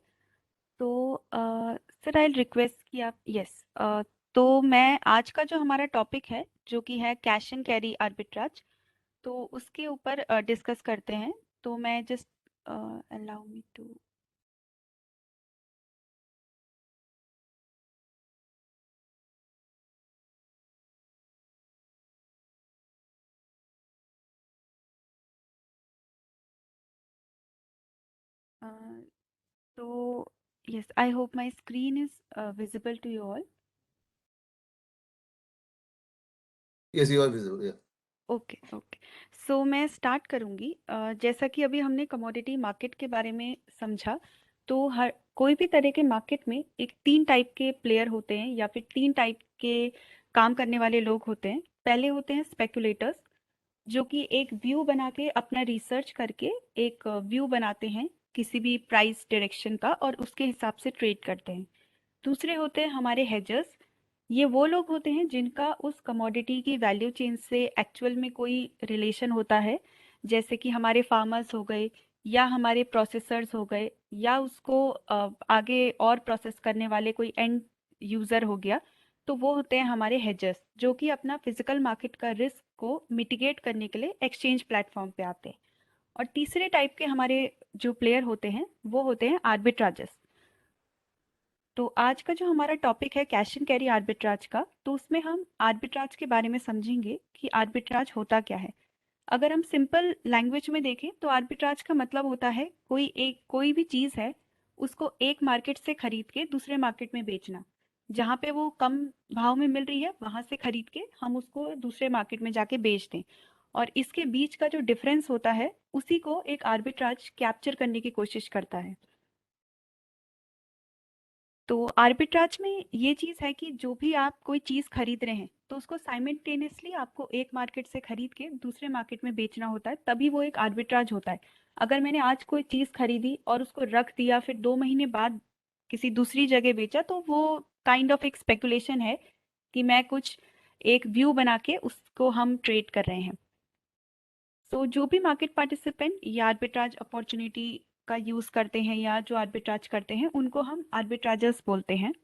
तो सर आई रिक्वेस्ट कि आप यस, तो मैं आज का जो हमारा टॉपिक है जो कि है कैश एंड कैरी आर्बिट्राज, तो उसके ऊपर डिस्कस करते हैं। तो मैं जस्ट अलाउ मी टू तो yes, I hope my screen is visible to you all. Yes, you are visible. Okay okay, so मैं स्टार्ट करूंगी। जैसा कि अभी हमने कमोडिटी मार्केट के बारे में समझा, तो हर कोई भी तरह के मार्केट में एक तीन टाइप के प्लेयर होते हैं या फिर तीन टाइप के काम करने वाले लोग होते हैं। पहले होते हैं स्पेकुलेटर्स, जो कि एक व्यू बना के अपना रिसर्च करके एक व्यू बनाते हैं किसी भी प्राइस डायरेक्शन का और उसके हिसाब से ट्रेड करते हैं। दूसरे होते हैं हमारे हेजर्स, ये वो लोग होते हैं जिनका उस कमोडिटी की वैल्यू चेन से एक्चुअल में कोई रिलेशन होता है, जैसे कि हमारे फार्मर्स हो गए या हमारे प्रोसेसर्स हो गए या उसको आगे और प्रोसेस करने वाले कोई एंड यूज़र हो गया। तो वो होते हैं हमारे हेजर्स, जो कि अपना फिजिकल मार्केट का रिस्क को मिटिगेट करने के लिए एक्सचेंज प्लेटफॉर्म पे आते हैं। और तीसरे टाइप के हमारे जो प्लेयर होते हैं वो होते हैं आर्बिट्राजर्स। तो आज का जो हमारा टॉपिक है कैश एंड कैरी आर्बिट्राज का, तो उसमें हम आर्बिट्राज के बारे में समझेंगे कि आर्बिट्राज होता क्या है। अगर हम सिंपल लैंग्वेज में देखें तो आर्बिट्राज का मतलब होता है कोई भी चीज़ है उसको एक मार्केट से खरीद के दूसरे मार्केट में बेचना। जहाँ पे वो कम भाव में मिल रही है वहां से खरीद के हम उसको दूसरे मार्केट में जाके बेच दें, और इसके बीच का जो डिफरेंस होता है उसी को एक आर्बिट्राज कैप्चर करने की कोशिश करता है। तो आर्बिट्राज में ये चीज़ है कि जो भी आप कोई चीज़ खरीद रहे हैं तो उसको साइमल्टेनियसली आपको एक मार्केट से खरीद के दूसरे मार्केट में बेचना होता है, तभी वो एक आर्बिट्राज होता है। अगर मैंने आज कोई चीज़ खरीदी और उसको रख दिया, फिर 2 महीने बाद किसी दूसरी जगह बेचा, तो वो काइंड ऑफ एक स्पेकुलेशन है कि मैं कुछ एक व्यू बना के उसको हम ट्रेड कर रहे हैं। सो जो भी मार्केट पार्टिसिपेंट या आर्बिट्राज अपॉर्चुनिटी का यूज़ करते हैं या जो आर्बिट्राज करते हैं, उनको हम आर्बिट्राजर्स बोलते हैं।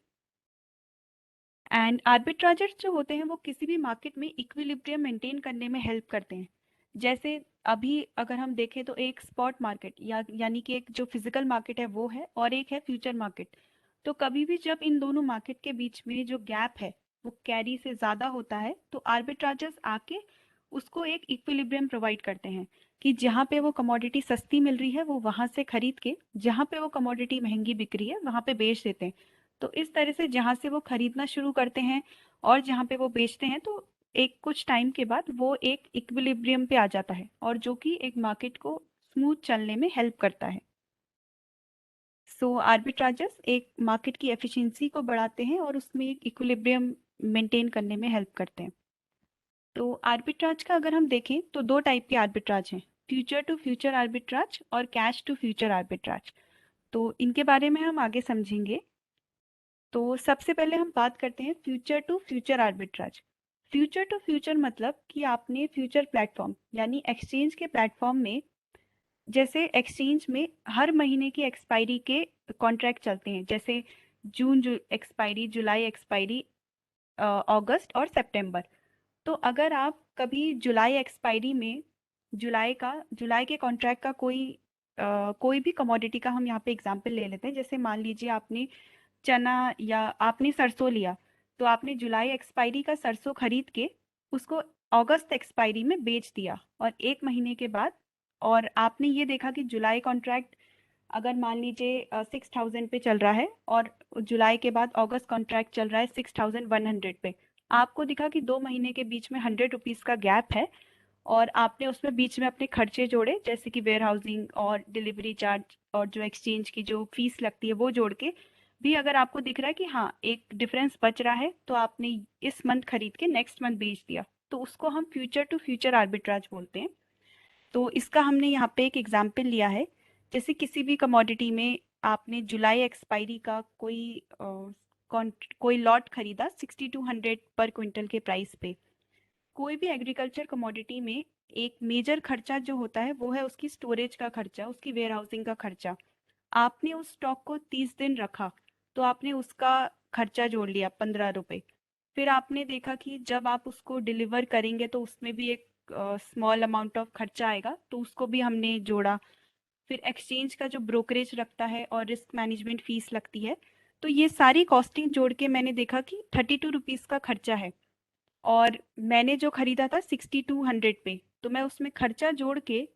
एंड आर्बिट्राजर्स जो होते हैं वो किसी भी मार्केट में इक्विलिब्रियम मेंटेन करने में हेल्प करते हैं। जैसे अभी अगर हम देखें तो एक स्पॉट मार्केट या यानी कि एक जो फिजिकल मार्केट है वो है, और एक है फ्यूचर मार्केट। तो कभी भी जब इन दोनों मार्केट के बीच में जो गैप है वो कैरी से ज़्यादा होता है, तो आर्बिट्राजर्स आके उसको एक इक्विलिब्रियम प्रोवाइड करते हैं कि जहाँ पे वो कमोडिटी सस्ती मिल रही है वो वहाँ से खरीद के जहाँ पे वो कमोडिटी महंगी बिक रही है वहाँ पे बेच देते हैं। तो इस तरह से जहाँ से वो खरीदना शुरू करते हैं और जहाँ पे वो बेचते हैं, तो एक कुछ टाइम के बाद वो एक इक्विलिब्रियम पे आ जाता है, और जो कि एक मार्केट को स्मूथ चलने में हेल्प करता है। सो आर्बिट्राजर्स एक मार्केट की एफिशिएंसी को बढ़ाते हैं और उसमें एक इक्विलिब्रियम मेंटेन करने में हेल्प करते हैं। तो आर्बिट्राज का अगर हम देखें तो दो टाइप के आर्बिट्राज हैं, फ्यूचर टू फ्यूचर आर्बिट्राज और कैश टू फ्यूचर आर्बिट्राज। तो इनके बारे में हम आगे समझेंगे। तो सबसे पहले हम बात करते हैं future to future arbitrage. Future to future मतलब कि आपने फ्यूचर प्लेटफॉर्म यानी एक्सचेंज के प्लेटफॉर्म में, जैसे एक्सचेंज में हर महीने की एक्सपायरी के कॉन्ट्रैक्ट चलते हैं, जैसे जून एक्सपायरी, जुलाई एक्सपायरी, अगस्त और सितंबर। तो अगर आप कभी जुलाई एक्सपायरी में जुलाई के कॉन्ट्रैक्ट का कोई भी कमोडिटी का हम यहाँ पे एग्जांपल ले लेते हैं। जैसे मान लीजिए आपने चना या आपने सरसों लिया, तो आपने जुलाई एक्सपायरी का सरसों खरीद के उसको अगस्त एक्सपायरी में बेच दिया, और एक महीने के बाद, और आपने ये देखा कि जुलाई कॉन्ट्रैक्ट अगर मान लीजिए 6,000 पे चल रहा है, और जुलाई के बाद अगस्त कॉन्ट्रैक्ट चल रहा है 6,100 पे। आपको दिखा कि 2 महीने के बीच में 100 रुपीज़ का गैप है, और आपने उसमें बीच में अपने खर्चे जोड़े, जैसे कि वेयर हाउसिंग और डिलीवरी चार्ज और जो एक्सचेंज की जो फीस लगती है वो जोड़ के भी अगर आपको दिख रहा है कि हाँ एक डिफरेंस बच रहा है, तो आपने इस मंथ खरीद के नेक्स्ट मंथ बेच दिया, तो उसको हम फ्यूचर टू फ्यूचर आर्बिट्राज बोलते हैं। तो इसका हमने यहाँ पे एक एग्जाम्पल लिया है। जैसे किसी भी कमोडिटी में आपने जुलाई एक्सपायरी का कोई लॉट खरीदा 6,200 पर क्विंटल के प्राइस पे। कोई भी एग्रीकल्चर कमोडिटी में एक मेजर खर्चा जो होता है वो है उसकी स्टोरेज का खर्चा, उसकी वेयर हाउसिंग का खर्चा। आपने उस स्टॉक को 30 दिन रखा, तो आपने उसका खर्चा जोड़ लिया 15 रुपए। फिर आपने देखा कि जब आप उसको डिलीवर करेंगे तो उसमें भी एक स्मॉल अमाउंट ऑफ खर्चा आएगा, तो उसको भी हमने जोड़ा। फिर एक्सचेंज का जो ब्रोकरेज लगता है और रिस्क मैनेजमेंट फीस लगती है, तो ये सारी कॉस्टिंग जोड़ के मैंने देखा कि 32 रुपीज़ का खर्चा है, और मैंने जो खरीदा था 6,200 पे, तो मैं उसमें खर्चा जोड़ के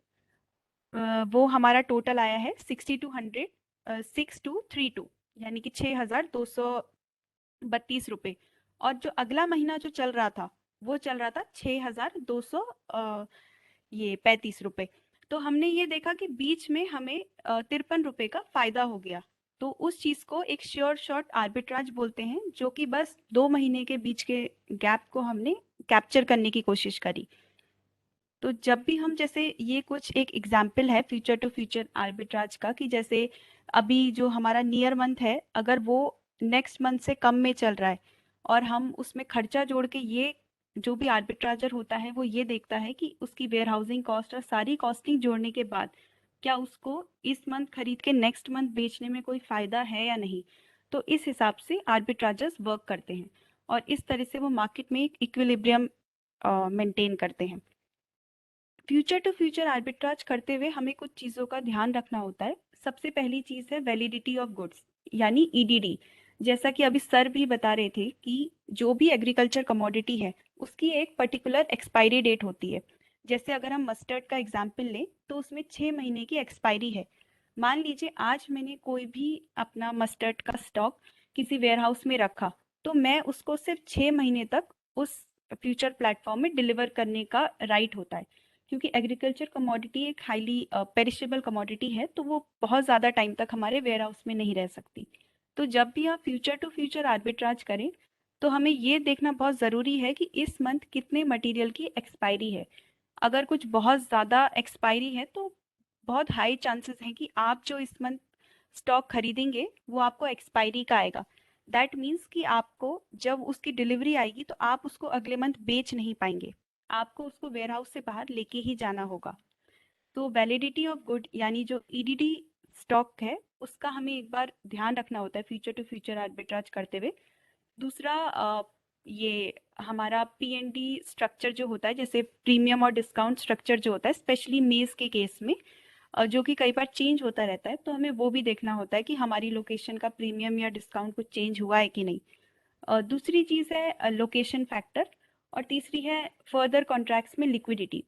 वो हमारा टोटल आया है 6,200, 6,232, यानी कि 6,232 रुपये। और जो अगला महीना जो चल रहा था वो चल रहा था 6,200 ये 35 रुपये। तो हमने ये देखा कि बीच में हमें 53 रुपये का फायदा हो गया। तो उस चीज को एक श्योर शॉर्ट आर्बिट्राज बोलते हैं, जो कि बस 2 महीने के बीच के गैप को हमने कैप्चर करने की कोशिश करी। तो जब भी हम, जैसे ये कुछ एक एग्जाम्पल है फ्यूचर टू फ्यूचर आर्बिट्राज का, कि जैसे अभी जो हमारा नियर मंथ है अगर वो नेक्स्ट मंथ से कम में चल रहा है, और हम उसमें खर्चा जोड़ के, ये जो भी आर्बिट्राजर होता है वो ये देखता है कि उसकी वेयर हाउसिंग कॉस्ट और सारी कॉस्टिंग जोड़ने के बाद क्या उसको इस मंथ खरीद के नेक्स्ट मंथ बेचने में कोई फायदा है या नहीं। तो इस हिसाब से आर्बिट्राजर्स वर्क करते हैं, और इस तरह से वो मार्केट में एक इक्विलिब्रियम मेंटेन करते हैं। फ्यूचर टू फ्यूचर आर्बिट्राज करते हुए हमें कुछ चीज़ों का ध्यान रखना होता है। सबसे पहली चीज़ है वैलिडिटी ऑफ गुड्स, यानी ईडीडी। जैसा कि अभी सर भी बता रहे थे कि जो भी एग्रीकल्चर कमोडिटी है उसकी एक पर्टिकुलर एक्सपायरी डेट होती है। जैसे अगर हम मस्टर्ड का एग्जाम्पल लें तो उसमें 6 महीने की एक्सपायरी है। मान लीजिए आज मैंने कोई भी अपना मस्टर्ड का स्टॉक किसी वेयर हाउस में रखा, तो मैं उसको सिर्फ 6 महीने तक उस फ्यूचर प्लेटफॉर्म में डिलीवर करने का राइट होता है। क्योंकि एग्रीकल्चर कमोडिटी एक हाईली पेरिशेबल कमोडिटी है, तो वो बहुत ज़्यादा टाइम तक हमारे वेयर हाउस में नहीं रह सकती। तो जब भी आप फ्यूचर टू फ्यूचर आर्बिट्राज करें, तो हमें ये देखना बहुत ज़रूरी है कि इस मंथ कितने मटेरियल की एक्सपायरी है। अगर कुछ बहुत ज़्यादा एक्सपायरी है तो बहुत हाई चांसेस हैं कि आप जो इस मंथ स्टॉक खरीदेंगे वो आपको एक्सपायरी का आएगा। दैट मीन्स कि आपको जब उसकी डिलीवरी आएगी तो आप उसको अगले मंथ बेच नहीं पाएंगे, आपको उसको वेयर हाउस से बाहर लेके ही जाना होगा। तो वैलिडिटी ऑफ गुड यानी जो ईडीडी स्टॉक है उसका हमें एक बार ध्यान रखना होता है फ्यूचर टू फ्यूचर आर्बिट्राज करते हुए। दूसरा ये हमारा पीएनडी स्ट्रक्चर जो होता है, जैसे प्रीमियम और डिस्काउंट स्ट्रक्चर जो होता है स्पेशली मेज के केस में, जो कि कई बार चेंज होता रहता है, तो हमें वो भी देखना होता है कि हमारी लोकेशन का प्रीमियम या डिस्काउंट कुछ चेंज हुआ है कि नहीं। दूसरी चीज़ है लोकेशन फैक्टर। और तीसरी है फर्दर कॉन्ट्रैक्ट्स में लिक्विडिटी,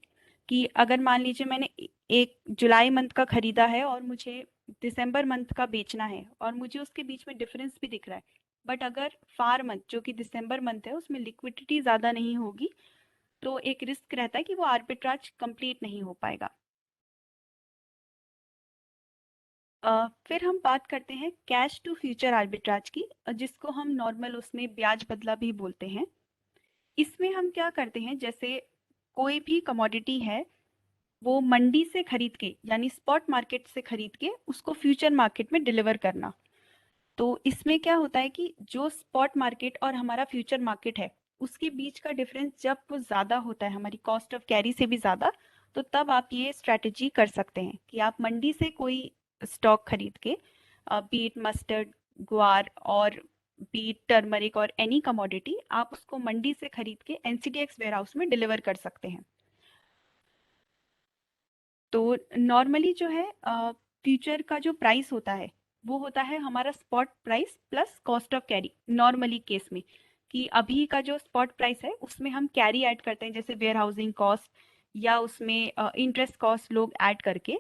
कि अगर मान लीजिए मैंने एक जुलाई मंथ का खरीदा है और मुझे दिसंबर मंथ का बेचना है और मुझे उसके बीच में डिफरेंस भी दिख रहा है, बट अगर फार मंथ जो कि दिसंबर मंथ है उसमें लिक्विडिटी ज़्यादा नहीं होगी तो एक रिस्क रहता है कि वो आर्बिट्राज कंप्लीट नहीं हो पाएगा। फिर हम बात करते हैं कैश टू फ्यूचर आर्बिट्राज की, जिसको हम नॉर्मल उसमें ब्याज बदला भी बोलते हैं। इसमें हम क्या करते हैं, जैसे कोई भी कमोडिटी है वो मंडी से खरीद के यानी स्पॉट मार्केट से खरीद के उसको फ्यूचर मार्केट में डिलीवर करना। तो इसमें क्या होता है कि जो स्पॉट मार्केट और हमारा फ्यूचर मार्केट है उसके बीच का डिफरेंस जब वो ज़्यादा होता है, हमारी कॉस्ट ऑफ कैरी से भी ज़्यादा, तो तब आप ये स्ट्रैटेजी कर सकते हैं कि आप मंडी से कोई स्टॉक खरीद के, बीट मस्टर्ड, ग्वार और बीट टर्मरिक और एनी कमोडिटी, आप उसको मंडी से खरीद के एनसीडीएक्स वेयर हाउस में डिलीवर कर सकते हैं। तो नॉर्मली जो है फ्यूचर का जो प्राइस होता है वो होता है हमारा spot price plus cost of carry normally case में, कि अभी का जो स्पॉट प्राइस है उसमें हम कैरी ऐड करते हैं जैसे वेयर हाउसिंग कॉस्ट या उसमें इंटरेस्ट कॉस्ट लोग ऐड करके,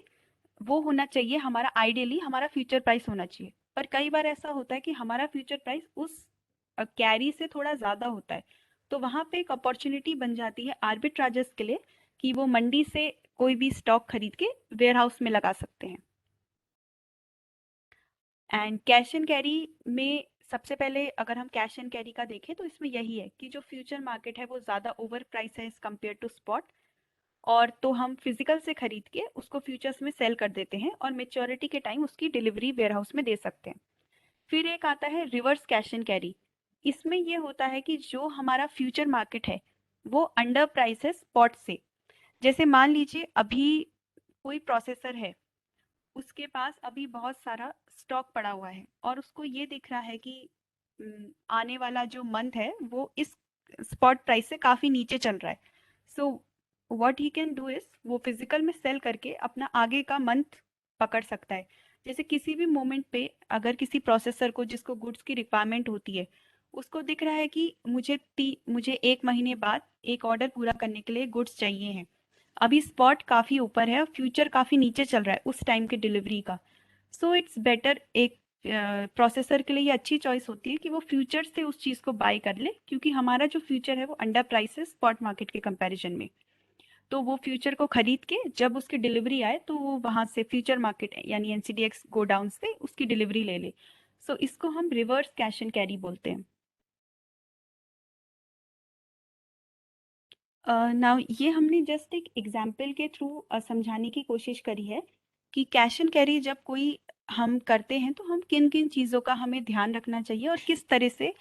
वो होना चाहिए हमारा, आइडियली हमारा फ्यूचर प्राइस होना चाहिए। पर कई बार ऐसा होता है कि हमारा फ्यूचर प्राइस उस कैरी से थोड़ा ज़्यादा होता है, तो वहाँ पे एक अपॉर्चुनिटी बन जाती है आर्बिट्राजर्स के लिए कि वो मंडी से कोई भी स्टॉक खरीद के वेयर हाउस में लगा सकते हैं। एंड कैश एंड कैरी में सबसे पहले अगर हम कैश एंड कैरी का देखें तो इसमें यही है कि जो फ्यूचर मार्केट है वो ज़्यादा ओवर प्राइस है एज कम्पेयर टू स्पॉट, और तो हम फिजिकल से खरीद के उसको फ्यूचर्स में सेल कर देते हैं और मेच्योरिटी के टाइम उसकी डिलीवरी वेयर हाउस में दे सकते हैं। फिर एक आता है रिवर्स कैश एंड कैरी। इसमें ये होता है कि जो हमारा फ्यूचर मार्केट है वो अंडर प्राइस है स्पॉट से। जैसे मान लीजिए अभी कोई प्रोसेसर है, उसके पास अभी बहुत सारा स्टॉक पड़ा हुआ है और उसको ये दिख रहा है कि आने वाला जो मंथ है वो इस स्पॉट प्राइस से काफ़ी नीचे चल रहा है। So what he can do is वो फिजिकल में सेल करके अपना आगे का मंथ पकड़ सकता है। जैसे किसी भी मोमेंट पे अगर किसी प्रोसेसर को जिसको गुड्स की रिक्वायरमेंट होती है उसको दिख रहा है कि मुझे एक महीने बाद एक ऑर्डर पूरा करने के लिए गुड्स चाहिए हैं, अभी स्पॉट काफ़ी ऊपर है और फ्यूचर काफ़ी नीचे चल रहा है उस टाइम के डिलीवरी का, सो इट्स बेटर एक प्रोसेसर के लिए ये अच्छी चॉइस होती है कि वो फ्यूचर से उस चीज़ को बाय कर ले, क्योंकि हमारा जो फ्यूचर है वो अंडर प्राइस है स्पॉट मार्केट के कंपैरिजन में। तो वो फ्यूचर को खरीद के जब उसकी डिलीवरी आए तो वो वहाँ से फ्यूचर मार्केट यानी एनसीडीएक्स गोडाउन से उसकी डिलीवरी ले ले। सो इसको हम रिवर्स कैश एंड कैरी बोलते हैं। नाउ ये हमने जस्ट एक एग्जाम्पल के थ्रू समझाने की कोशिश करी है कि कैश एंड कैरी जब कोई हम करते हैं तो हम किन किन चीज़ों का हमें ध्यान रखना चाहिए और किस तरह से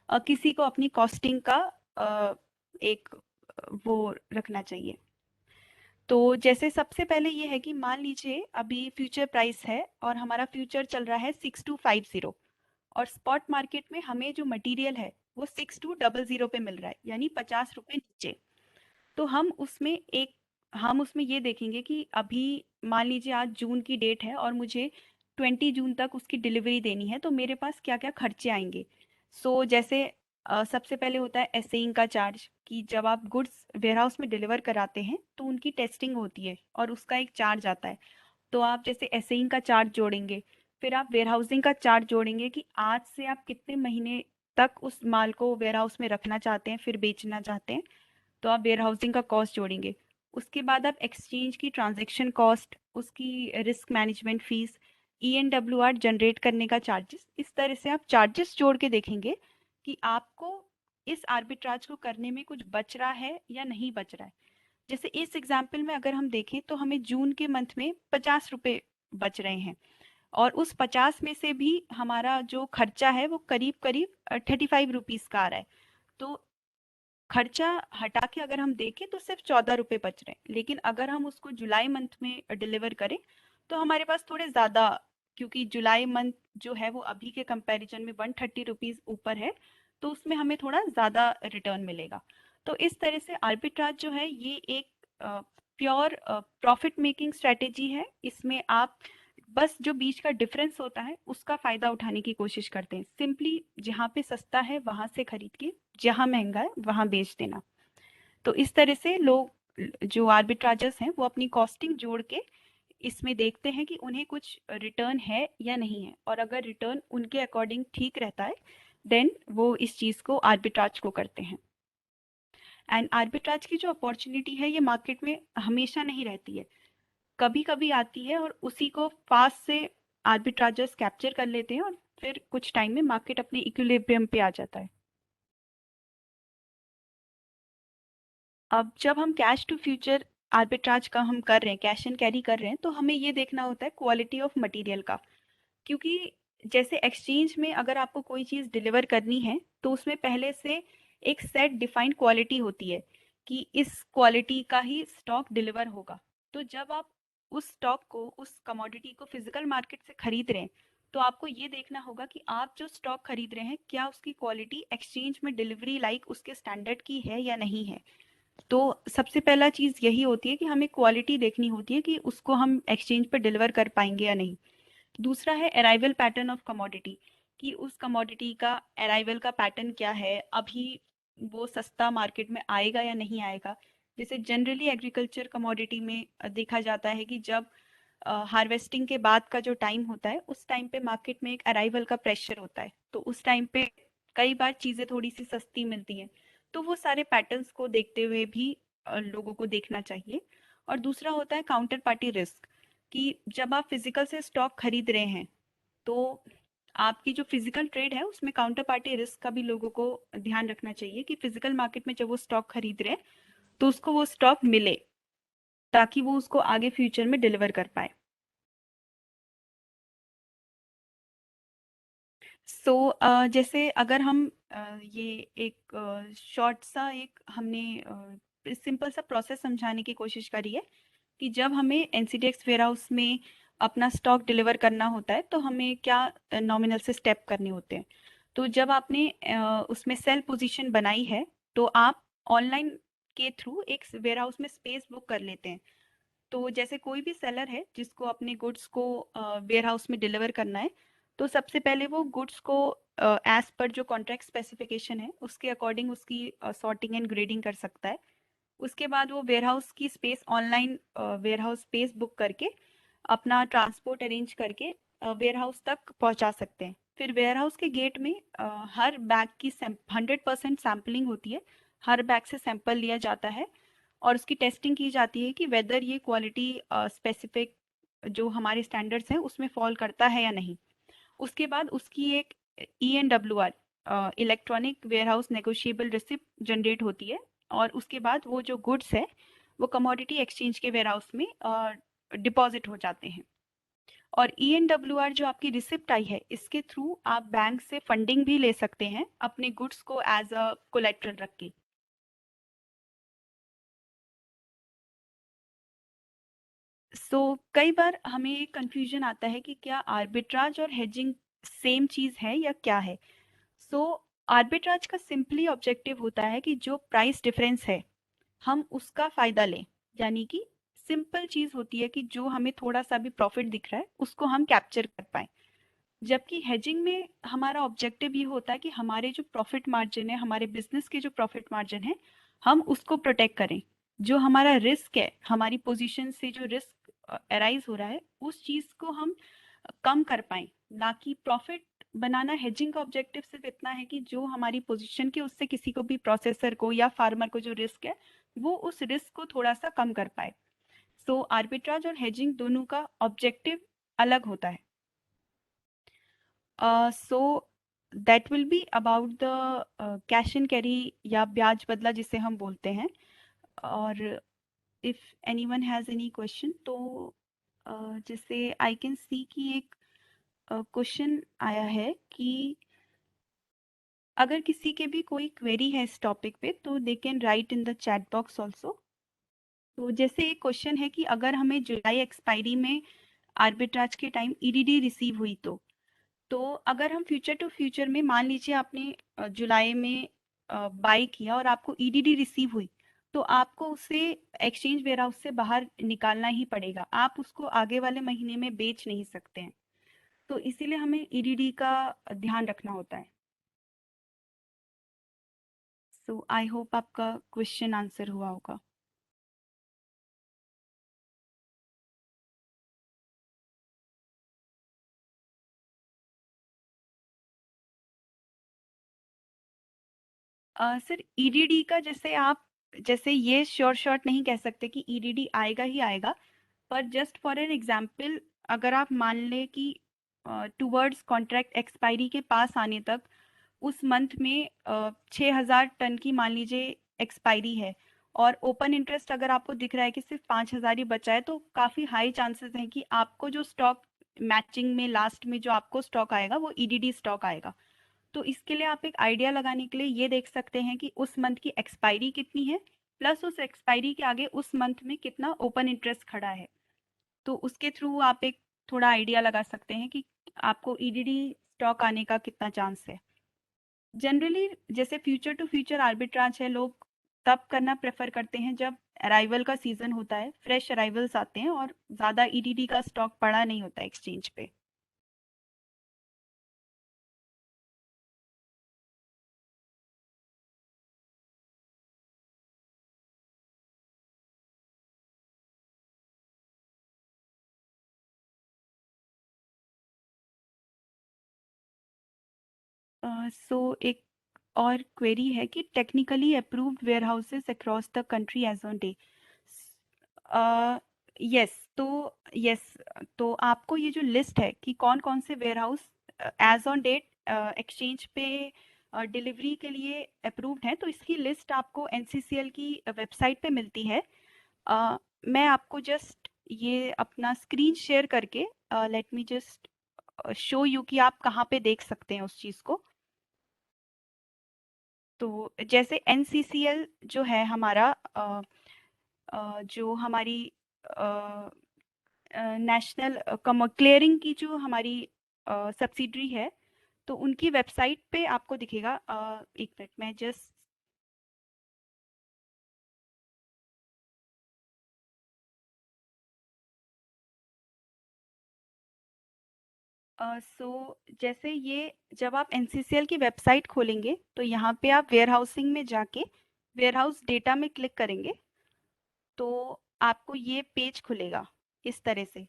किसी को अपनी कॉस्टिंग का एक वो रखना चाहिए। तो जैसे सबसे पहले ये है कि मान लीजिए अभी फ्यूचर प्राइस है और हमारा फ्यूचर चल रहा है 6250, और स्पॉट मार्केट में हमें जो मटेरियल है वो 6200 पे मिल रहा है यानी 50 रुपये नीचे। तो हम उसमें ये देखेंगे कि अभी मान लीजिए आज जून की डेट है और मुझे 20 जून तक उसकी डिलीवरी देनी है, तो मेरे पास क्या क्या खर्चे आएंगे। जैसे सबसे पहले होता है एसेइंग का चार्ज, कि जब आप गुड्स वेयर हाउस में डिलीवर कराते हैं तो उनकी टेस्टिंग होती है और उसका एक चार्ज आता है। तो आप जैसे एसेइंग का चार्ज जोड़ेंगे, फिर आप वेयर हाउसिंग का चार्ज जोड़ेंगे कि आज से आप कितने महीने तक उस माल को वेयर हाउस में रखना चाहते हैं फिर बेचना चाहते हैं, तो आप वेयर हाउसिंग का कॉस्ट जोड़ेंगे। उसके बाद आप एक्सचेंज की ट्रांजैक्शन कॉस्ट, उसकी रिस्क मैनेजमेंट फीस, ईएनडब्ल्यूआर जनरेट करने का चार्जेस, इस तरह से आप चार्जेस जोड़ के देखेंगे कि आपको इस आर्बिट्राज को करने में कुछ बच रहा है या नहीं बच रहा है। जैसे इस एग्जाम्पल में अगर हम देखें तो हमें जून के मंथ में 50 रुपए बच रहे हैं, और उस 50 में से भी हमारा जो खर्चा है वो करीब करीब 35 रुपीज का आ रहा है। तो खर्चा हटा के अगर हम देखें तो सिर्फ 14 रुपए बच रहे हैं। लेकिन अगर हम उसको जुलाई मंथ में डिलीवर करें तो हमारे पास थोड़े ज्यादा, क्योंकि जुलाई मंथ जो है वो अभी के कंपैरिजन में 130 रुपीज ऊपर है, तो उसमें हमें थोड़ा ज्यादा रिटर्न मिलेगा। तो इस तरह से आर्बिट्राज जो है ये एक प्योर प्रॉफिट मेकिंग स्ट्रेटेजी है। इसमें आप बस जो बीच का डिफरेंस होता है उसका फायदा उठाने की कोशिश करते हैं। सिंपली जहाँ पे सस्ता है वहां से खरीद के जहाँ महंगा है वहां बेच देना। तो इस तरह से लोग जो आर्बिट्राजर्स हैं वो अपनी कॉस्टिंग जोड़ के इसमें देखते हैं कि उन्हें कुछ रिटर्न है या नहीं है, और अगर रिटर्न उनके अकॉर्डिंग ठीक रहता है देन वो इस चीज को आर्बिट्राज को करते हैं। एंड आर्बिट्राज की जो अपॉर्चुनिटी है ये मार्केट में हमेशा नहीं रहती है, कभी कभी आती है और उसी को फास्ट से आर्बिट्राजर्स कैप्चर कर लेते हैं और फिर कुछ टाइम में मार्केट अपने इक्विलिब्रियम पे आ जाता है। अब जब हम कैश टू फ्यूचर आर्बिट्राज का हम कर रहे हैं, कैश एंड कैरी कर रहे हैं, तो हमें ये देखना होता है क्वालिटी ऑफ मटेरियल का। क्योंकि जैसे एक्सचेंज में अगर आपको कोई चीज़ डिलीवर करनी है तो उसमें पहले से एक सेट डिफाइंड क्वालिटी होती है कि इस क्वालिटी का ही स्टॉक डिलीवर होगा। तो जब आप उस स्टॉक को, उस कमोडिटी को फिजिकल मार्केट से खरीद रहे हैं, तो आपको ये देखना होगा कि आप जो स्टॉक खरीद रहे हैं क्या उसकी क्वालिटी एक्सचेंज में डिलीवरी लाइक उसके स्टैंडर्ड की है या नहीं है। तो सबसे पहला चीज़ यही होती है कि हमें क्वालिटी देखनी होती है कि उसको हम एक्सचेंज पर डिलीवर कर पाएंगे या नहीं। दूसरा है अराइवल पैटर्न ऑफ कमोडिटी, कि उस कमोडिटी का अराइवल का पैटर्न क्या है, अभी वो सस्ता मार्केट में आएगा या नहीं आएगा। जैसे जनरली एग्रीकल्चर कमोडिटी में देखा जाता है कि जब हार्वेस्टिंग के बाद का जो टाइम होता है उस टाइम पे मार्केट में एक अराइवल का प्रेशर होता है, तो उस टाइम पे कई बार चीज़ें थोड़ी सी सस्ती मिलती हैं। तो वो सारे पैटर्न्स को देखते हुए भी लोगों को देखना चाहिए। और दूसरा होता है काउंटर पार्टी रिस्क, कि जब आप फिजिकल से स्टॉक खरीद रहे हैं तो आपकी जो फिजिकल ट्रेड है उसमें काउंटर पार्टी रिस्क का भी लोगों को ध्यान रखना चाहिए कि फिजिकल मार्केट में जब वो स्टॉक खरीद रहे हैं तो उसको वो स्टॉक मिले ताकि वो उसको आगे फ्यूचर में डिलीवर कर पाए। जैसे अगर हम ये एक शॉर्ट सा एक हमने सिंपल सा प्रोसेस समझाने की कोशिश करी है कि जब हमें एनसीडीएक्स वेयर हाउस में अपना स्टॉक डिलीवर करना होता है तो हमें क्या नॉमिनल से स्टेप करने होते हैं। तो जब आपने उसमें सेल पोजीशन बनाई है तो आप ऑनलाइन के थ्रू एक वेयर हाउस में स्पेस बुक कर लेते हैं। तो जैसे कोई भी सेलर है जिसको अपने गुड्स को वेयर हाउस में डिलीवर करना है, तो सबसे पहले वो गुड्स को एज पर जो कॉन्ट्रैक्ट स्पेसिफिकेशन है उसके अकॉर्डिंग उसकी सॉर्टिंग एंड ग्रेडिंग कर सकता है। उसके बाद वो वेयर हाउस की space online warehouse space book करके अपना ट्रांसपोर्ट अरेंज करके वेयर हाउस तक पहुंचा सकते हैं। फिर वेयर हाउस के गेट में हर बैग की 100% सैम्पलिंग होती है। हर बैग से सैंपल लिया जाता है और उसकी टेस्टिंग की जाती है कि वेदर ये क्वालिटी स्पेसिफिक जो हमारे स्टैंडर्ड्स हैं उसमें फॉल करता है या नहीं। उसके बाद उसकी एक ENWR, electronic warehouse negotiable receipt generate होती है, और उसके बाद वो जो गुड्स है वो कमोडिटी एक्सचेंज के वेयर हाउस में डिपॉजिट हो जाते हैं। और ENWR जो आपकी रिसिप्ट आई है इसके थ्रू आप बैंक से फंडिंग भी ले सकते हैं अपने गुड्स को एज अ कोलेट्रल रख के। कई बार हमें एक कंफ्यूजन आता है कि क्या आर्बिट्राज और हेजिंग सेम चीज है या क्या है। सो आर्बिट्राज का सिंपली ऑब्जेक्टिव होता है कि जो प्राइस डिफरेंस है हम उसका फायदा लें। यानी कि सिंपल चीज होती है कि जो हमें थोड़ा सा भी प्रॉफिट दिख रहा है उसको हम कैप्चर कर पाए। जबकि हेजिंग में हमारा ऑब्जेक्टिव ये होता है कि हमारे जो प्रॉफिट मार्जिन है, हमारे बिजनेस के जो प्रॉफिट मार्जिन है, हम उसको प्रोटेक्ट करें। जो हमारा रिस्क है, हमारी पोजीशन से जो रिस्क अराइज हो रहा है उस चीज को हम कम कर पाए, ना कि प्रॉफिट बनाना। हेजिंग का ऑब्जेक्टिव सिर्फ इतना है कि जो हमारी पोजीशन के उससे किसी को भी, प्रोसेसर को या फार्मर को जो रिस्क है वो उस रिस्क को थोड़ा सा कम कर पाए। आर्बिट्राज और हेजिंग दोनों का ऑब्जेक्टिव अलग होता है। So that will be about the cash and carry या ब्याज बदला जिसे हम बोलते हैं। और if anyone has any question तो जैसे आई कैन सी कि एक क्वेश्चन आया है कि अगर किसी के भी कोई क्वेरी है इस टॉपिक पे तो they can write in the chat box also. तो जैसे एक क्वेश्चन है कि अगर हमें जुलाई एक्सपायरी में आर्बिट्राज के टाइम ईडीडी रिसीव हुई तो अगर हम फ्यूचर टू फ्यूचर में मान लीजिए आपने जुलाई में बाई किया और आपको ईडीडी रिसीव हुई तो आपको उसे एक्सचेंज वेयर हाउस से बाहर निकालना ही पड़ेगा, आप उसको आगे वाले महीने में बेच नहीं सकते हैं। तो इसीलिए हमें ईडीडी का ध्यान रखना होता है। सो आई होप आपका क्वेश्चन आंसर हुआ होगा। सर ईडीडी का जैसे आप जैसे ये श्योर शॉट नहीं कह सकते कि ईडीडी आएगा ही आएगा, पर जस्ट फॉर एन एग्जाम्पल अगर आप मान लें कि टूवर्ड्स कॉन्ट्रैक्ट एक्सपायरी के पास आने तक उस मंथ में 6,000 टन की मान लीजिए एक्सपायरी है और ओपन इंटरेस्ट अगर आपको दिख रहा है कि सिर्फ 5,000 ही बचा है तो काफ़ी हाई चांसेस हैं कि आपको जो स्टॉक मैचिंग में लास्ट में जो आपको स्टॉक आएगा वो ईडीडी स्टॉक आएगा। तो इसके लिए आप एक आइडिया लगाने के लिए ये देख सकते हैं कि उस मंथ की एक्सपायरी कितनी है प्लस उस एक्सपायरी के आगे उस मंथ में कितना ओपन इंटरेस्ट खड़ा है। तो उसके थ्रू आप एक थोड़ा आइडिया लगा सकते हैं कि आपको ईडीडी स्टॉक आने का कितना चांस है। जनरली जैसे फ्यूचर टू फ्यूचर आर्बिट्राज है, लोग तब करना प्रेफर करते हैं जब अराइवल का सीजन होता है, फ्रेश अराइवल्स आते हैं और ज़्यादा ईडीडी का स्टॉक पड़ा नहीं होता एक्सचेंज पे। सो एक और क्वेरी है कि technically approved warehouses across the country as on day. Yes, तो यस, तो आपको ये जो लिस्ट है कि कौन कौन से warehouse as on date exchange पे डिलीवरी के लिए अप्रूव्ड हैं, तो इसकी लिस्ट आपको एनसीसीएल की वेबसाइट पे मिलती है। मैं आपको जस्ट ये अपना स्क्रीन शेयर करके let me just show you कि आप कहाँ पे देख सकते हैं उस चीज़ को। तो जैसे एनसीसीएल जो है हमारा जो हमारी नेशनल क्लियरिंग की जो हमारी सब्सिडरी है, तो उनकी वेबसाइट पे आपको दिखेगा। एक मिनट में जस्ट सो जैसे ये जब आप एनसीसीएल की वेबसाइट खोलेंगे तो यहाँ पे आप वेयर हाउसिंग में जाके वेयर हाउस डेटा में क्लिक करेंगे तो आपको ये पेज खुलेगा इस तरह से।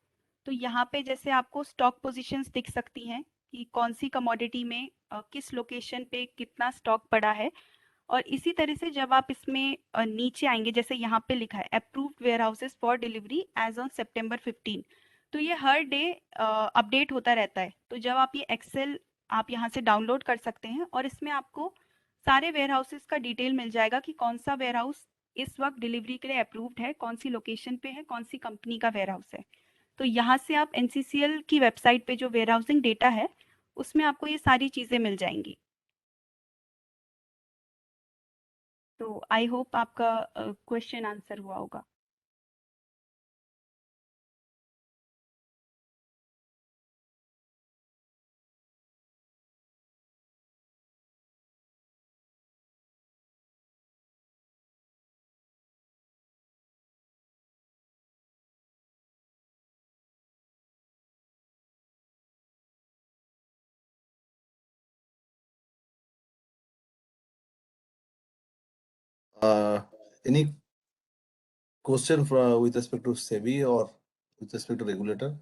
तो यहाँ पे जैसे आपको स्टॉक पोजीशंस दिख सकती हैं कि कौन सी कमोडिटी में किस लोकेशन पे कितना स्टॉक पड़ा है। और इसी तरह से जब आप इसमें नीचे आएंगे जैसे यहाँ पे लिखा है approved warehouses for delivery as on September 15, तो ये हर डे अपडेट होता रहता है। तो जब आप ये एक्सेल आप यहाँ से डाउनलोड कर सकते हैं और इसमें आपको सारे वेयर हाउसेस का डिटेल मिल जाएगा कि कौन सा वेयर हाउस इस वक्त डिलीवरी के लिए अप्रूव्ड है, कौन सी लोकेशन पे है, कौन सी कंपनी का वेयर हाउस है। तो यहाँ से आप एनसीसीएल की वेबसाइट पे जो वेयर हाउसिंग डेटा है उसमें आपको ये सारी चीज़ें मिल जाएंगी। तो आई होप आपका क्वेश्चन आंसर हुआ होगा। Any question with respect to SEBI or with respect to regulator?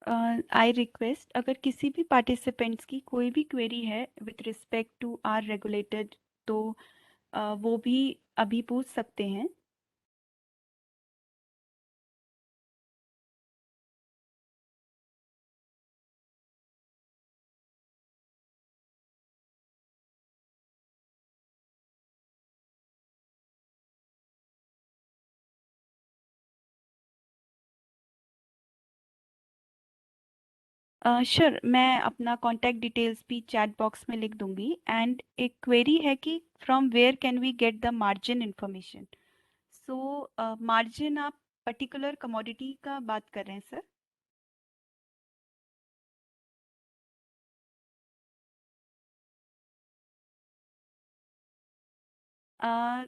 I request, अगर किसी भी पार्टिसिपेंट्स की कोई भी क्वेरी है with respect to our regulated, तो वो भी अभी पूछ सकते हैं। श्योर, मैं अपना कॉन्टैक्ट डिटेल्स भी चैट बॉक्स में लिख दूंगी। एंड एक क्वेरी है कि from where can we get the margin information. So margin, आप पर्टिकुलर कमोडिटी का बात कर रहे हैं सर?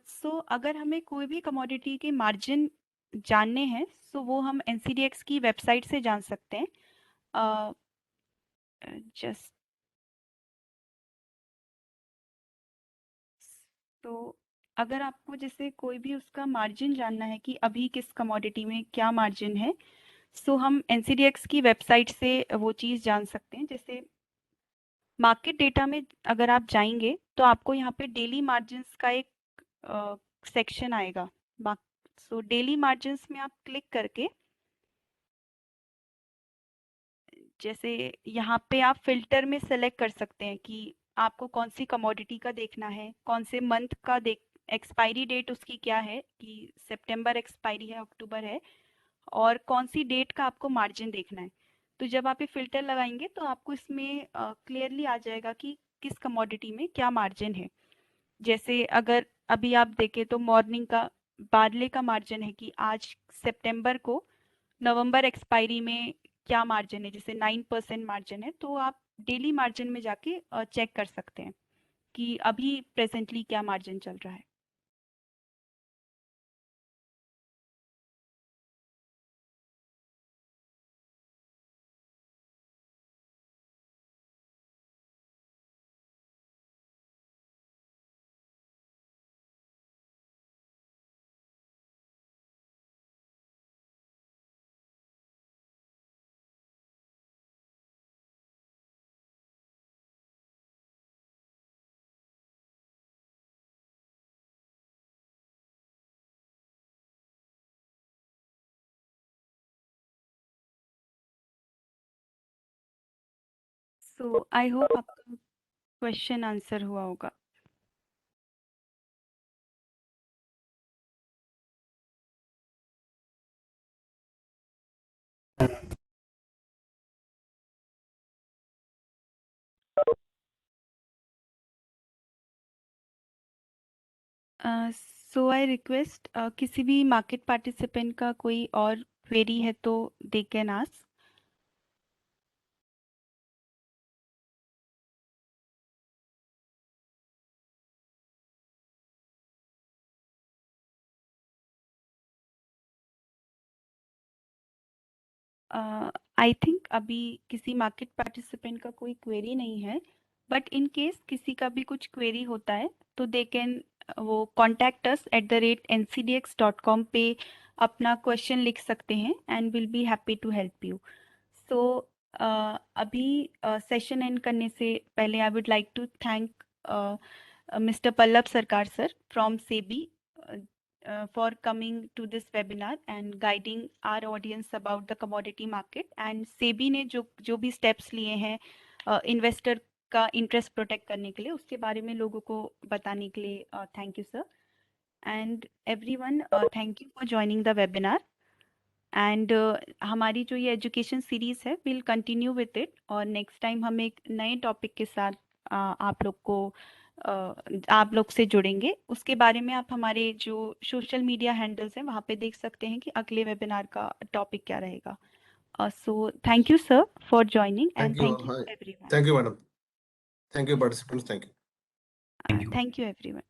सो अगर हमें कोई भी कमोडिटी के मार्जिन जानने हैं, सो वो हम एनसीडीएक्स की वेबसाइट से जान सकते हैं। जस्ट तो अगर आपको जैसे कोई भी उसका मार्जिन जानना है कि अभी किस कमोडिटी में क्या मार्जिन है, सो हम एनसीडीएक्स की वेबसाइट से वो चीज़ जान सकते हैं। जैसे मार्केट डेटा में अगर आप जाएंगे तो आपको यहाँ पे डेली मार्जिन्स का एक सेक्शन आएगा। सो डेली मार्जिन्स में आप क्लिक करके, जैसे यहाँ पे आप फिल्टर में सेलेक्ट कर सकते हैं कि आपको कौन सी कमोडिटी का देखना है, कौन से मंथ का देख, एक्सपायरी डेट उसकी क्या है, कि सितंबर एक्सपायरी है, अक्टूबर है, और कौन सी डेट का आपको मार्जिन देखना है। तो जब आप ये फिल्टर लगाएंगे तो आपको इसमें क्लियरली आ जाएगा कि किस कमोडिटी में क्या मार्जिन है। जैसे अगर अभी आप देखें तो मॉर्निंग का बारले का मार्जिन है कि आज सितंबर को नवंबर एक्सपायरी में क्या मार्जिन है, जैसे 9% मार्जिन है, तो आप डेली मार्जिन में जाके चेक कर सकते हैं कि अभी प्रेजेंटली क्या मार्जिन चल रहा है। सो आई होप आपका क्वेश्चन आंसर हुआ होगा। सो आई रिक्वेस्ट, किसी भी मार्केट पार्टिसिपेंट का कोई और क्वेरी है तो they can ask. I think अभी किसी मार्केट पार्टिसिपेंट का कोई क्वेरी नहीं है, बट इन केस किसी का भी कुछ क्वेरी होता है तो दे कैन वो कॉन्टैक्ट अस @ncdx.com पे अपना क्वेश्चन लिख सकते हैं and will be happy to help you. So अभी सेशन एंड करने से पहले I would like to thank Mr. Pallab Sarkar sir from SEBI for coming to this webinar and guiding our audience about the commodity market. And SEBI ने जो जो भी steps लिए हैं इन्वेस्टर का इंटरेस्ट प्रोटेक्ट करने के लिए, उसके बारे में लोगों को बताने के लिए thank you sir. And everyone, thank you for joining the webinar. And हमारी जो ये एजुकेशन सीरीज है विल कंटिन्यू विथ इट, और नेक्स्ट टाइम हम एक नए टॉपिक के साथ आप लोग को आप लोग से जुड़ेंगे। उसके बारे में आप हमारे जो सोशल मीडिया हैंडल्स हैं वहाँ पे देख सकते हैं कि अगले वेबिनार का टॉपिक क्या रहेगा। So thank you sir for joining and thank you. Thank you everyone. Thank you madam. Thank you participants. Thank you. Thank you everyone.